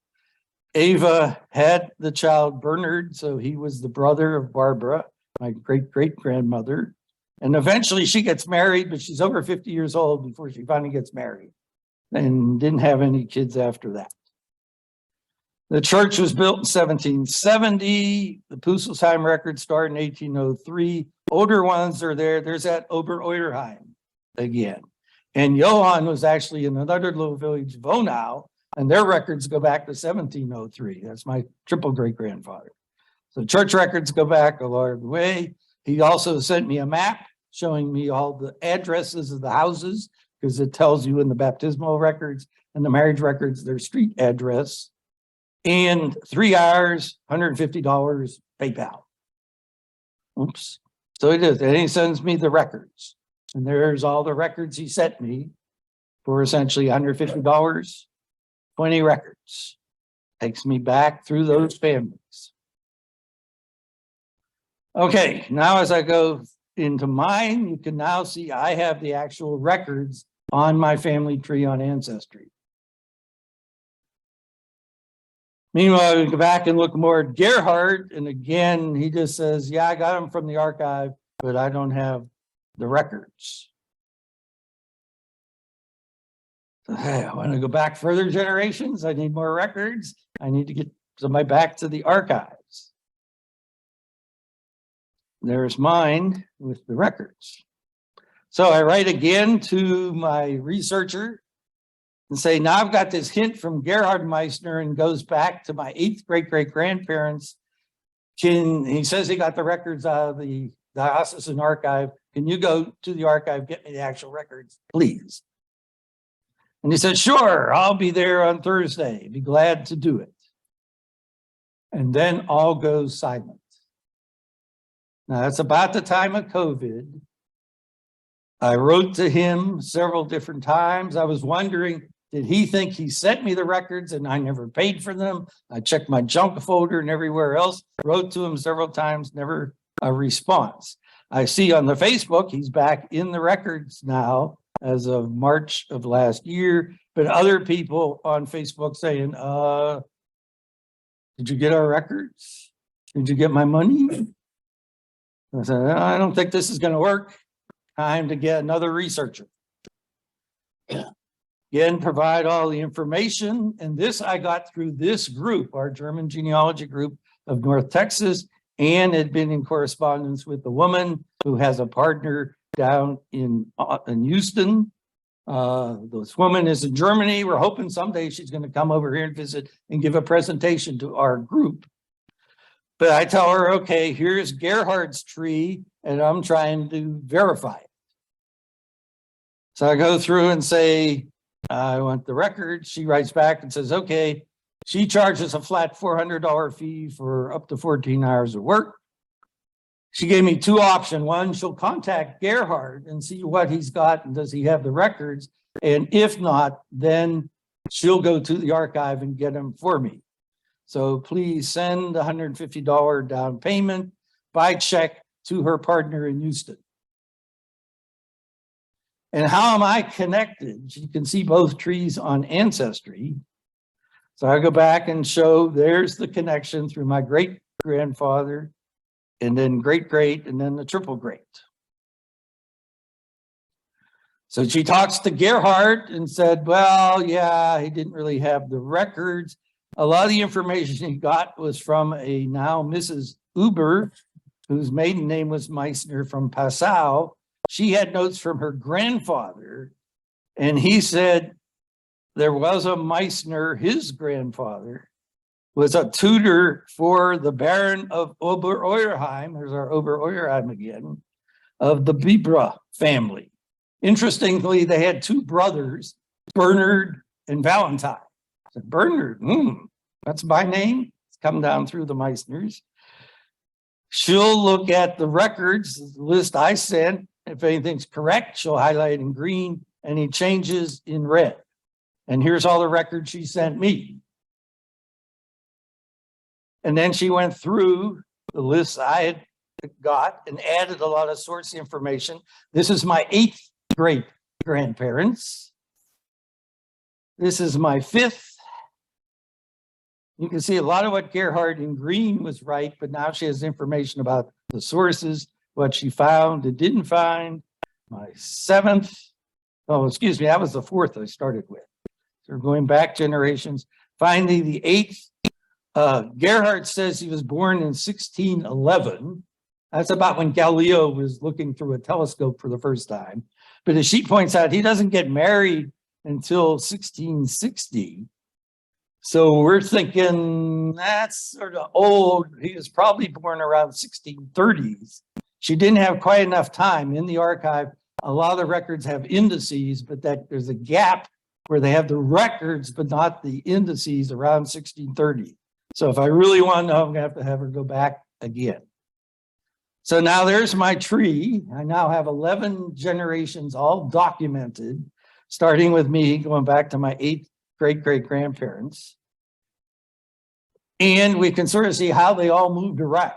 Ava had the child Bernard, so he was the brother of Barbara, my great-great-grandmother. And eventually she gets married, but she's over 50 years old before she finally gets married and didn't have any kids after that. The church was built in 1770. The Pusselsheim records start in 1803. Older ones are there. There's that Ober-Eulerheim again. And Johann was actually in another little village, Vonau, and their records go back to 1703. That's my triple great-grandfather. So church records go back a long way. He also sent me a map showing me all the addresses of the houses, because it tells you in the baptismal records and the marriage records their street address. And 3 hours, $150 PayPal. Oops. So he does, and he sends me the records. And there's all the records he sent me for essentially $150. 20 records. Takes me back through those families. Okay, now as I go into mine, you can now see I have the actual records on my family tree on Ancestry. Meanwhile, we go back and look more at Gerhard, and again, he just says, yeah, I got them from the archive, but I don't have the records. Hey, I want to go back further generations. I need more records. I need to get somebody back to the archives. There's mine with the records. So I write again to my researcher and say, now I've got this hint from Gerhard Meisner and goes back to my 8th great-great-grandparents. He says he got the records out of the diocesan archive. Can you go to the archive, get me the actual records, please? And he said, sure, I'll be there on Thursday. Be glad to do it. And then all goes silent. Now, that's about the time of COVID. I wrote to him several different times. I was wondering, did he think he sent me the records and I never paid for them? I checked my junk folder and everywhere else. Wrote to him several times, never a response. I see on the Facebook, he's back in the records now as of March of last year, but other people on Facebook saying, did you get our records? Did you get my money? I said, I don't think this is going to work. Time to get another researcher. Again, provide all the information. And this I got through this group, our German genealogy group of North Texas, and had been in correspondence with the woman who has a partner down in Houston. This woman is in Germany. We're hoping someday she's going to come over here and visit and give a presentation to our group. But I tell her, okay, here's Gerhard's tree, and I'm trying to verify it. So I go through and say, I want the record. She writes back and says, okay, she charges a flat $400 fee for up to 14 hours of work. She gave me two options. One, she'll contact Gerhard and see what he's got and does he have the records. And if not, then she'll go to the archive and get them for me. So please send the $150 down payment by check to her partner in Houston. And how am I connected? You can see both trees on Ancestry. So I go back and show there's the connection through my great grandfather, and then great-great, and then the triple great. So she talks to Gerhard and said, well, yeah, he didn't really have the records. A lot of the information he got was from a now Mrs. Uber, whose maiden name was Meisner, from Passau. She had notes from her grandfather, and he said there was a Meisner, his grandfather, was a tutor for the Baron of Obereuerheim, there's our Obereuerheim again, of the Bibra family. Interestingly, they had two brothers, Bernard and Valentine. I said, Bernard, that's my name. It's come down through the Meisners. She'll look at the records, the list I sent. If anything's correct, she'll highlight in green, any changes in red. And here's all the records she sent me. And then she went through the list I had got and added a lot of source information. This is my 8th great grandparents. This is my 5th. You can see a lot of what Gerhard in green was right, but now she has information about the sources, what she found and didn't find. My 7th, oh, excuse me, that was the 4th I started with. So we're going back generations. Finally, the 8th, Gerhard says he was born in 1611. That's about when Galileo was looking through a telescope for the first time. But as she points out, he doesn't get married until 1660. So we're thinking that's sort of old. He was probably born around 1630s. She didn't have quite enough time in the archive. A lot of the records have indices, but that there's a gap where they have the records, but not the indices around 1630. So if I really want to know, I'm going to have her go back again. So now there's my tree. I now have 11 generations all documented, starting with me, going back to my 8 great-great-grandparents. And we can sort of see how they all moved around.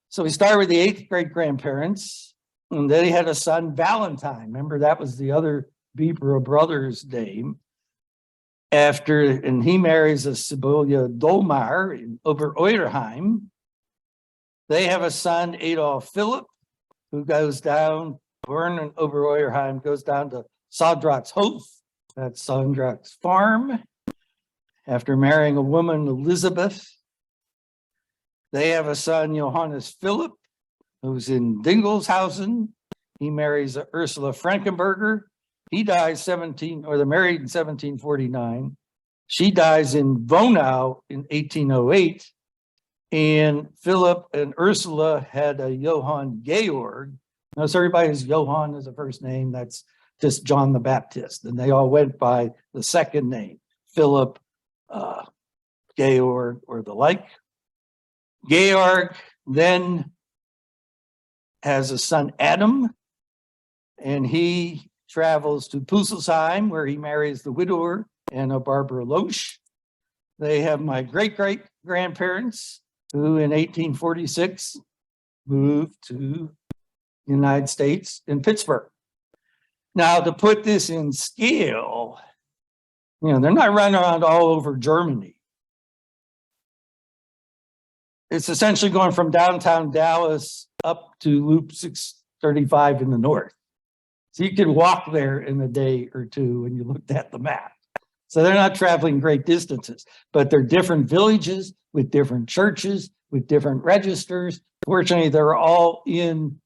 So we start with the 8th great-grandparents, and they had a son, Valentine. Remember, that was the other Bibra brother's name. And he marries a Sibylla Dolmar in Obereuerheim. They have a son, Adolf Philipp, who goes down, born in Obereuerheim, goes down to Sadrachshof, that's Sadrach's farm, after marrying a woman, Elizabeth. They have a son, Johannes Philipp, who's in Dingelshausen. He marries Ursula Frankenberger. He dies they're married in 1749. She dies in Vonau in 1808. And Philip and Ursula had a Johann Georg. Notice everybody has Johann as a first name. That's just John the Baptist. And they all went by the second name, Philip, Georg, or the like. Georg then has a son, Adam, and he travels to Püsselsheim, where he marries the widower, Anna Barbara Loesch. They have my great-great-grandparents, who in 1846 moved to the United States in Pittsburgh. Now, to put this in scale, they're not running around all over Germany. It's essentially going from downtown Dallas up to Loop 635 in the north. So you could walk there in a day or two when you looked at the map. So they're not traveling great distances, but they're different villages with different churches, with different registers. Fortunately, they're all in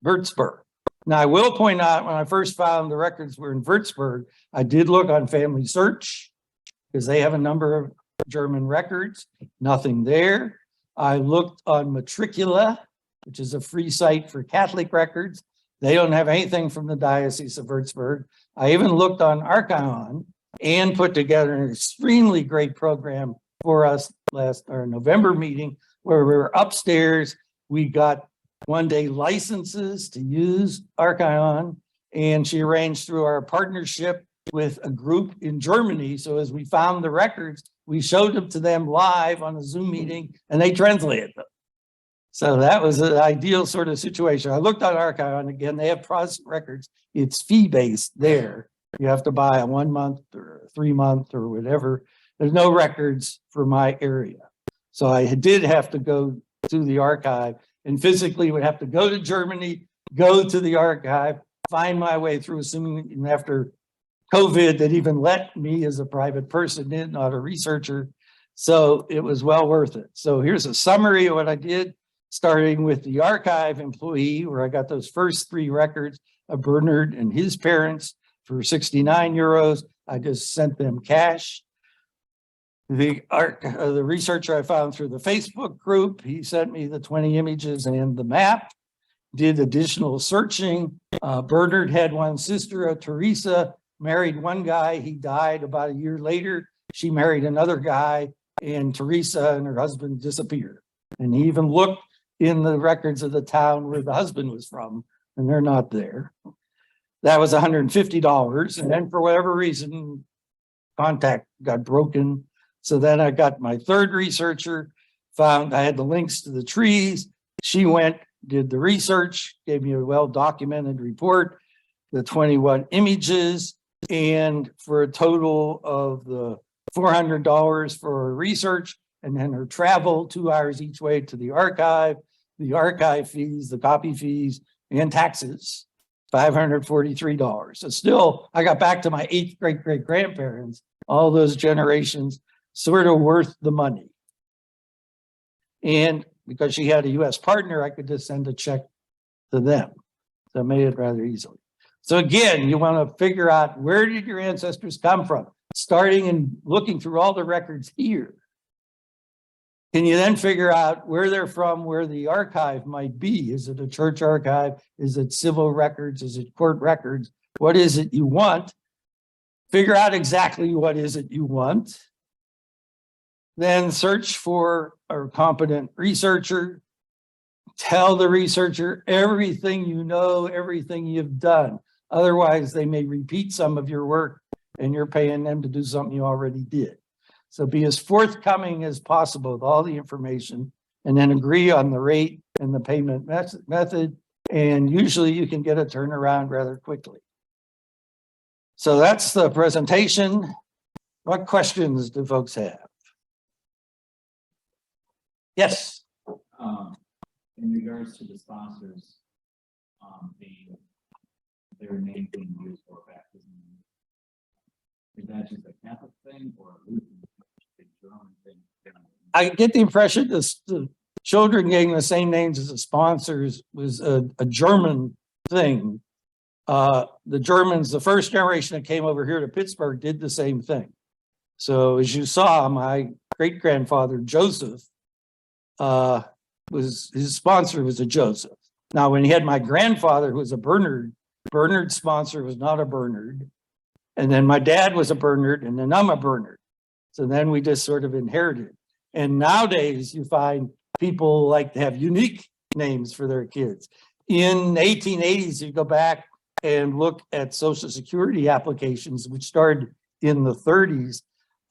Würzburg. Now, I will point out, when I first found the records were in Würzburg, I did look on Family Search because they have a number of German records, nothing there. I looked on Matricula, which is a free site for Catholic records. They don't have anything from the Diocese of Würzburg. I even looked on Archion and put together an extremely great program for us our November meeting, where we were upstairs. We got one-day licenses to use Archion, and she arranged through our partnership with a group in Germany. So as we found the records, we showed them to them live on a Zoom meeting, and they translated them. So that was an ideal sort of situation. I looked on Archion again. They have Protestant records. It's fee-based there. You have to buy a 1 month or a 3 month or whatever. There's no records for my area. So I did have to go to the archive and physically would have to go to Germany, go to the archive, find my way through, assuming after COVID that even let me as a private person in, not a researcher. So it was well worth it. So here's a summary of what I did, starting with the archive employee, where I got those first 3 records of Bernard and his parents for 69 euros. I just sent them cash. The researcher I found through the Facebook group, he sent me the 20 images and the map, did additional searching. Bernard had one sister, Teresa, married one guy. He died about a year later. She married another guy, and Teresa and her husband disappeared. And he even looked in the records of the town where the husband was from, and they're not there. That was $150. And then for whatever reason, contact got broken. So then I got my third researcher, found I had the links to the trees. She went, did the research, gave me a well-documented report, the 21 images, and for a total of the $400 for research, and then her travel 2 hours each way to the archive fees, the copy fees, and taxes, $543. So still, I got back to my 8th great-great-grandparents, all those generations, sort of worth the money. And because she had a US partner, I could just send a check to them. So I made it rather easily. So again, you want to figure out, where did your ancestors come from? Starting and looking through all the records here. Can you then figure out where they're from, where the archive might be? Is it a church archive? Is it civil records? Is it court records? What is it you want? Figure out exactly what is it you want. Then search for a competent researcher. Tell the researcher everything you know, everything you've done. Otherwise, they may repeat some of your work and you're paying them to do something you already did. So be as forthcoming as possible with all the information, and then agree on the rate and the payment method. And usually you can get a turnaround rather quickly. So that's the presentation. What questions do folks have? Yes. In regards to the sponsors, their name being used for baptism, is that just a Catholic thing or a Lutheran thing? I get the impression the children getting the same names as the sponsors was a German thing. The Germans, the first generation that came over here to Pittsburgh, did the same thing. So as you saw, my great-grandfather Joseph, his sponsor was a Joseph. Now, when he had my grandfather, who was a Bernard, Bernard's sponsor was not a Bernard. And then my dad was a Bernard, and then I'm a Bernard. So then we just sort of inherited. And nowadays you find people like to have unique names for their kids. In the 1880s, you go back and look at Social Security applications, which started in the 30s,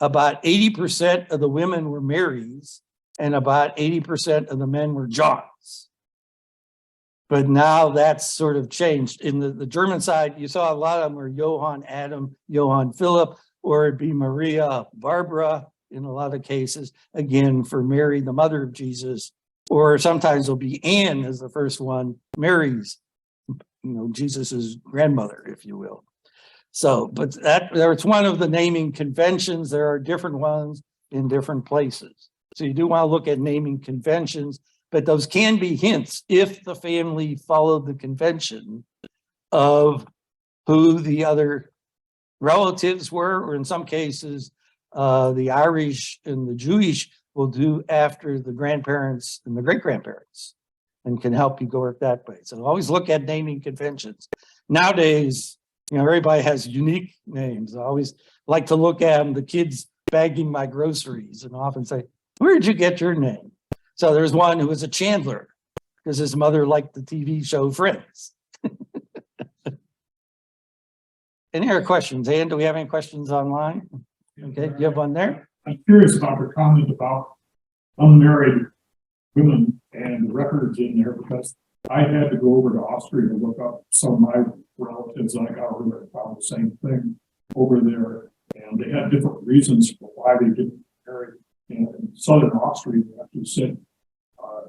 about 80% of the women were Marys and about 80% of the men were Johns. But now that's sort of changed. In the German side, you saw a lot of them were Johann Adam, Johann Philip, or it'd be Maria Barbara in a lot of cases, again, for Mary, the mother of Jesus, or sometimes it'll be Anne as the first one, Mary's, Jesus's grandmother, if you will. So, but it's one of the naming conventions. There are different ones in different places. So you do want to look at naming conventions, but those can be hints if the family followed the convention of who the other relatives were, or in some cases, the Irish and the Jewish will do after the grandparents and the great-grandparents, and can help you go that way. So always look at naming conventions. Nowadays, everybody has unique names. I always like to look at them, the kids bagging my groceries, and often say, "Where'd you get your name?" So there's one who was a Chandler because his mother liked the TV show Friends. Any other questions? Ann, do we have any questions online? Okay, you have one there? I'm curious about your comment about unmarried women and the records in there, because I had to go over to Austria to look up some of my relatives. I got over there and found the same thing over there, and they had different reasons for why they didn't marry. And in southern Austria, they actually said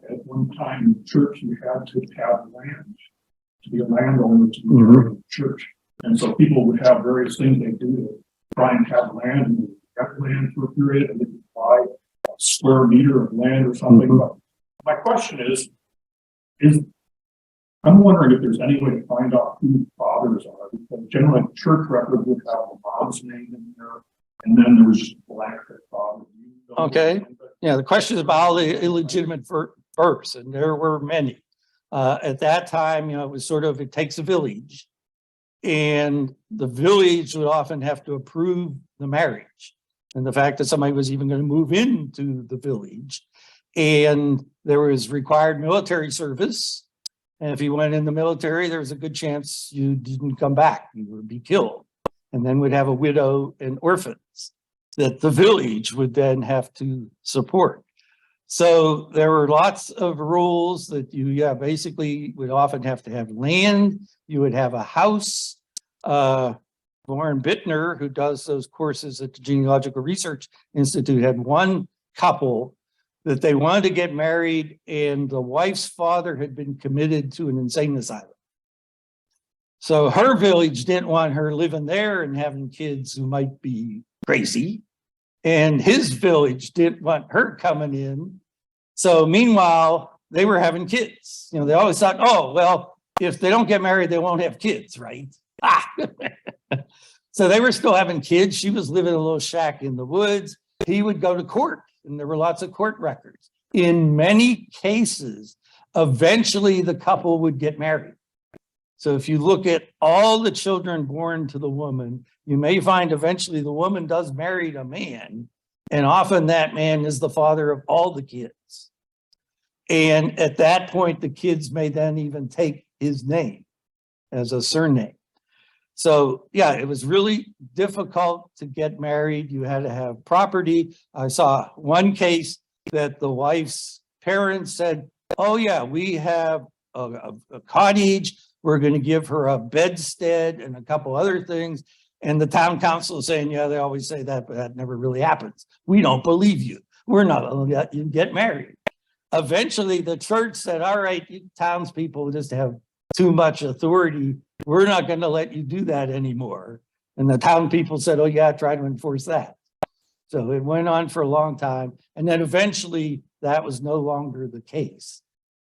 at one time in church you had to have land to be a landowner to be married in church. And so people would have various things they do to try and have land, and get land for a period, and they could buy a square meter of land or something. But my question is I'm wondering if there's any way to find out who the fathers are, because generally church records would have the mom's name in there, and then there was just blank father. Okay. Yeah, the question is about the illegitimate births, and there were many. At that time, it was sort of, it takes a village. And the village would often have to approve the marriage. And the fact that somebody was even going to move into the village. And there was required military service. And if you went in the military, there was a good chance you didn't come back, you would be killed. And then we'd have a widow and orphans that the village would then have to support. So there were lots of rules that you basically would often have to have land. You would have a house. Lauren Bittner, who does those courses at the Genealogical Research Institute, had one couple that they wanted to get married, and the wife's father had been committed to an insane asylum. So her village didn't want her living there and having kids who might be crazy. And his village didn't want her coming in. So meanwhile, they were having kids. They always thought, oh, well, if they don't get married, they won't have kids, right? So they were still having kids. She was living in a little shack in the woods. He would go to court, and there were lots of court records. In many cases, eventually the couple would get married. So if you look at all the children born to the woman, you may find eventually the woman does marry a man, and often that man is the father of all the kids. And at that point, the kids may then even take his name as a surname. So yeah, it was really difficult to get married. You had to have property. I saw one case that the wife's parents said, oh yeah, we have a cottage. We're going to give her a bedstead and a couple other things. And the town council is saying, yeah, they always say that, but that never really happens. We don't believe you. We're not going to let you get married. Eventually, the church said, all right, you townspeople just have too much authority. We're not going to let you do that anymore. And the town people said, oh yeah, try to enforce that. So it went on for a long time. And then eventually that was no longer the case.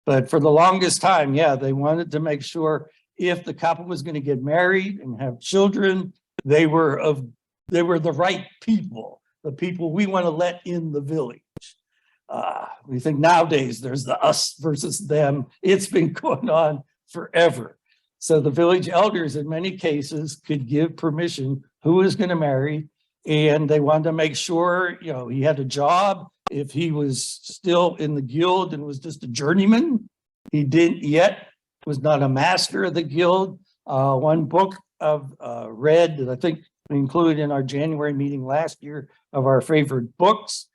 But for the longest time, yeah, they wanted to make sure if the couple was going to get married and have children, they were the right people, the people we want to let in the village. We think nowadays there's the us versus them. It's been going on forever. So the village elders in many cases could give permission who was going to marry, and they wanted to make sure, he had a job. If he was still in the guild and was just a journeyman, he didn't yet, was not a master of the guild. One book I've read that I think we included in our January meeting last year of our favorite books,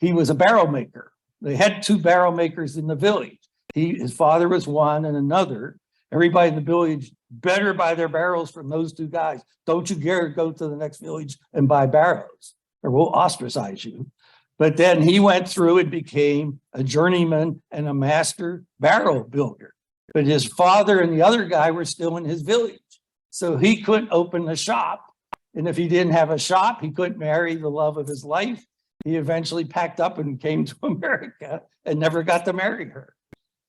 he was a barrel maker. They had two barrel makers in the village. His father was one and another. Everybody in the village better buy their barrels from those two guys. Don't you dare go to the next village and buy barrels, or we'll ostracize you. But then he went through and became a journeyman and a master barrel builder. But his father and the other guy were still in his village. So he couldn't open a shop. And if he didn't have a shop, he couldn't marry the love of his life. He eventually packed up and came to America and never got to marry her.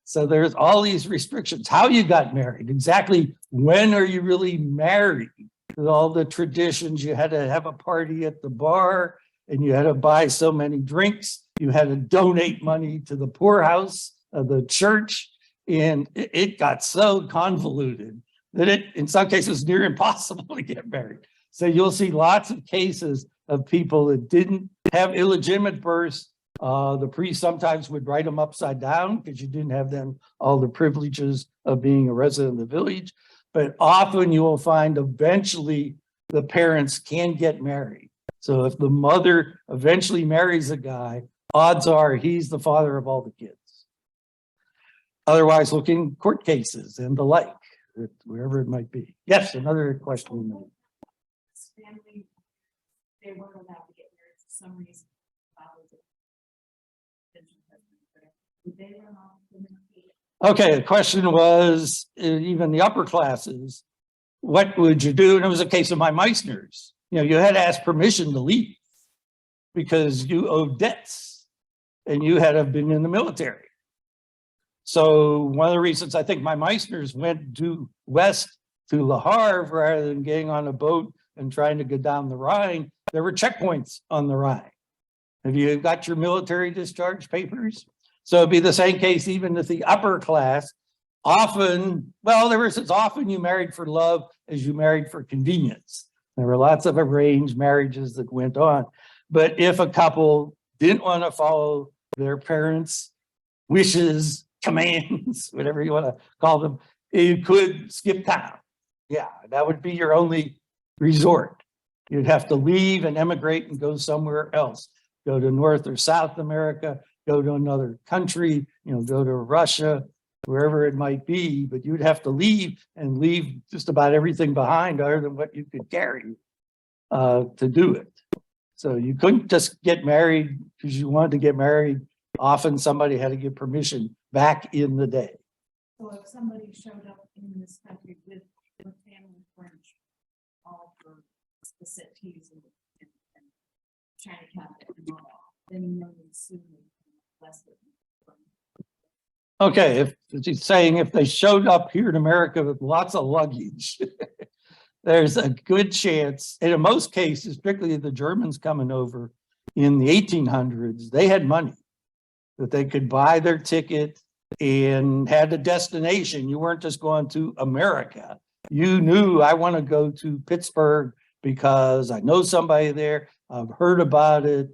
So there's all these restrictions. How you got married, exactly when are you really married? With all the traditions, you had to have a party at the bar and you had to buy so many drinks. You had to donate money to the poorhouse of the church. And it got so convoluted that it, in some cases, near impossible to get married. So you'll see lots of cases of people that didn't have illegitimate births. The priest sometimes would write them upside down because you didn't have them all the privileges of being a resident of the village. But often you will find eventually the parents can get married. So if the mother eventually marries a guy, odds are he's the father of all the kids. Otherwise, look in court cases and the like, wherever it might be. Yes, another question. Family, they weren't allowed to get married for some reason. Okay, the question was, even the upper classes, what would you do? And it was a case of my Meisners. You know, you had to ask permission to leave because you owed debts and you had to have been in the military. So one of the reasons I think my Meisners went due west to Le Havre rather than getting on a boat and trying to go down the Rhine, there were checkpoints on the Rhine. Have you got your military discharge papers? So it'd be the same case even with the upper class. Often, well, there was as often you married for love as you married for convenience. There were lots of arranged marriages that went on. But if a couple didn't want to follow their parents' wishes, commands, whatever you want to call them, you could skip town. Yeah, that would be your only resort. You'd have to leave and emigrate and go somewhere else. Go to North or South America, go to another country, go to Russia, wherever it might be, but you'd have to leave and leave just about everything behind other than what you could carry to do it. So you couldn't just get married because you wanted to get married. Often somebody had to give permission back in the day. So if somebody showed up in this country with family furniture, all for the settees and China cabinet and all that, then you would assume less than. Okay, if she's saying if they showed up here in America with lots of luggage, there's a good chance, and in most cases, particularly the Germans coming over in the 1800s, they had money that they could buy their ticket and had a destination. You weren't just going to America. You knew, I want to go to Pittsburgh because I know somebody there. I've heard about it.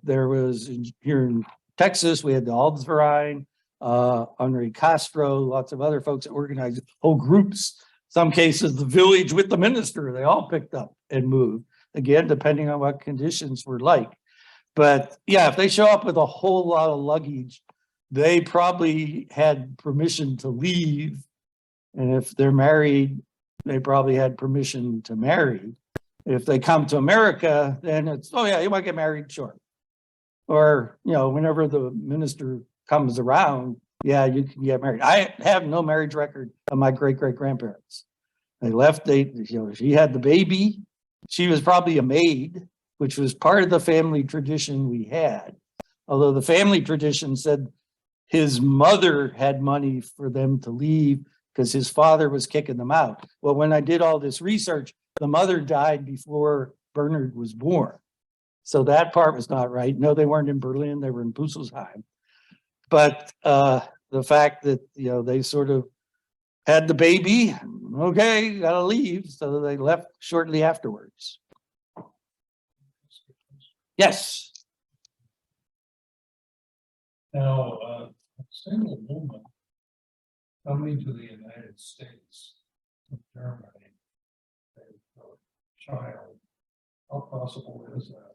There was here in Texas, we had the Aldsverein, Henri Castro, lots of other folks that organized whole groups. Some cases, the village with the minister, they all picked up and moved. Again, depending on what conditions were like. But yeah, if they show up with a whole lot of luggage, they probably had permission to leave. And if they're married, they probably had permission to marry. If they come to America, then it's, oh yeah, you want to get married? Sure. Or, whenever the minister comes around, yeah, you can get married. I have no marriage record of my great-great-grandparents. They left, she had the baby. She was probably a maid, which was part of the family tradition we had. Although the family tradition said his mother had money for them to leave because his father was kicking them out. Well, when I did all this research, the mother died before Bernard was born. So that part was not right. No, they weren't in Berlin, they were in Büsselsheim. But the fact that, they sort of had the baby, okay, gotta leave. So they left shortly afterwards. Yes. Now, a single woman coming to the United States from Germany, a child, how possible is that?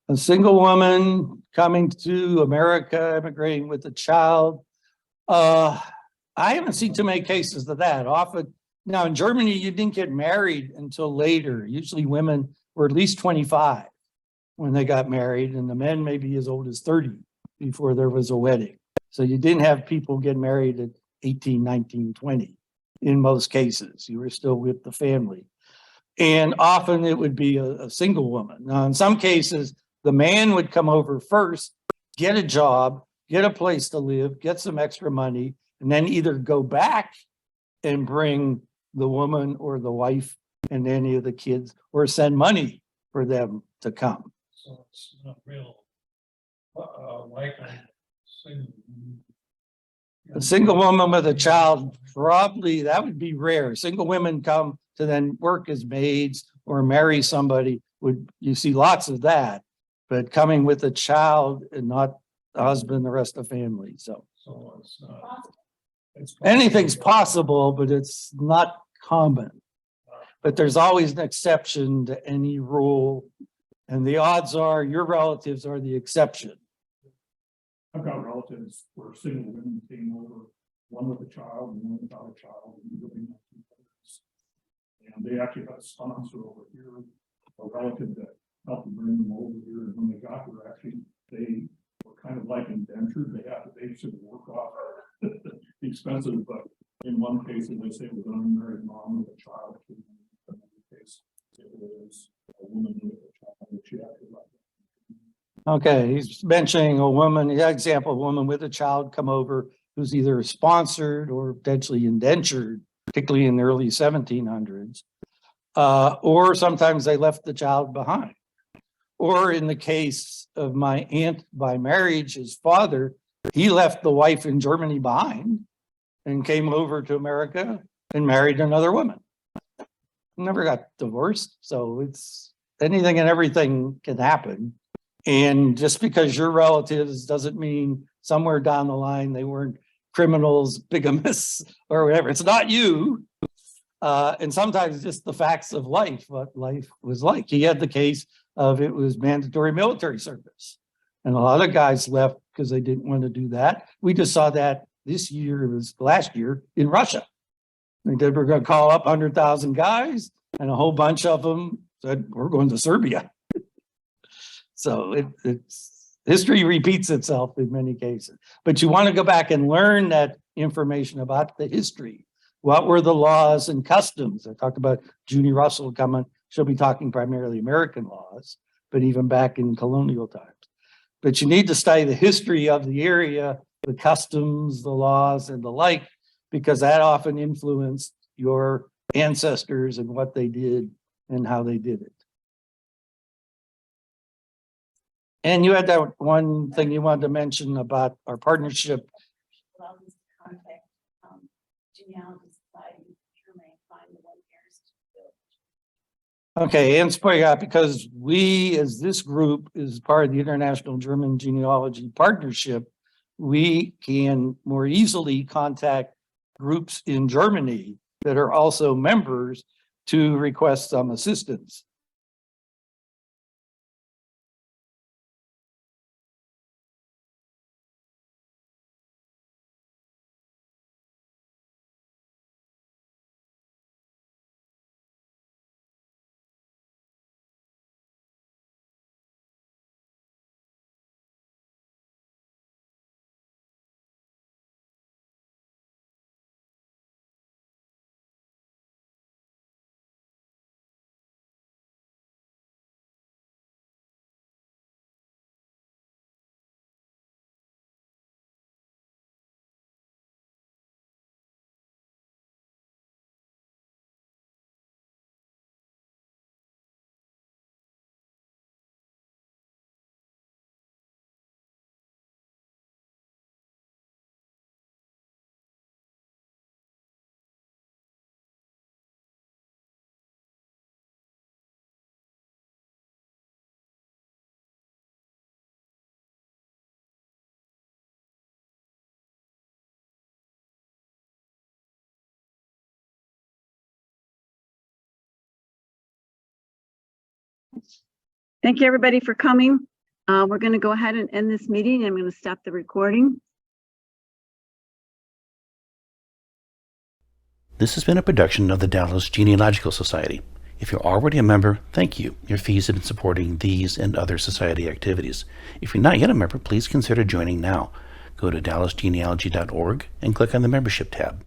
A single woman coming to America, immigrating with a child. I haven't seen too many cases of that. Often, now in Germany, you didn't get married until later. Usually women were at least 25 when they got married, and the men may be as old as 30 before there was a wedding. So you didn't have people get married at 18, 19, 20 in most cases. You were still with the family. And often it would be a single woman. Now, in some cases, the man would come over first, get a job, get a place to live, get some extra money, and then either go back and bring the woman or the wife and any of the kids, or send money for them to come. So it's not real, like a single. A single woman with a child, probably that would be rare. Single women come to then work as maids or marry somebody, you see lots of that, but coming with a child and not the husband, the rest of the family. So it's not. anything's possible, but it's not common. But there's always an exception to any rule. And the odds are your relatives are the exception. I've got relatives where single women came over, one with a child and one without a child. And they actually had a sponsor over here, a relative that helped bring them over here. And when they got here, actually, they were kind of like indentured. They had to basically work off the expenses, but in one case, as they say, it was an unmarried mom with a child. Okay, he's mentioning a woman, the example, a woman with a child come over who's either sponsored or potentially indentured, particularly in the early 1700s. Or sometimes they left the child behind. Or in the case of my aunt by marriage, his father, he left the wife in Germany behind and came over to America and married another woman. Never got divorced, so it's anything and everything can happen. And just because you're relatives doesn't mean somewhere down the line they weren't criminals, bigamists, or whatever. It's not you. And sometimes just the facts of life, what life was like. He had the case of it was mandatory military service. And a lot of guys left because they didn't want to do that. We just saw that this year, it was last year, in Russia. They were going to call up 100,000 guys, and a whole bunch of them said, we're going to Serbia. So it's history repeats itself in many cases. But you want to go back and learn that information about the history. What were the laws and customs? I talked about Junie Russell coming. She'll be talking primarily American laws, but even back in colonial times. But you need to study the history of the area, the customs, the laws, and the like, because that often influenced your ancestors and what they did and how they did it. And you had that one thing you wanted to mention about our partnership. Allows us to contact, Genealogy Society, Germany, find the one years. Okay, Ann's pointing out because we, as this group, is part of the International German Genealogy Partnership, we can more easily contact groups in Germany that are also members to request some assistance. Thank you, everybody, for coming. We're going to go ahead and end this meeting. I'm going to stop the recording. This has been a production of the Dallas Genealogical Society. If you're already a member, thank you. Your fees have been supporting these and other society activities. If you're not yet a member, please consider joining now. Go to dallasgenealogy.org and click on the membership tab.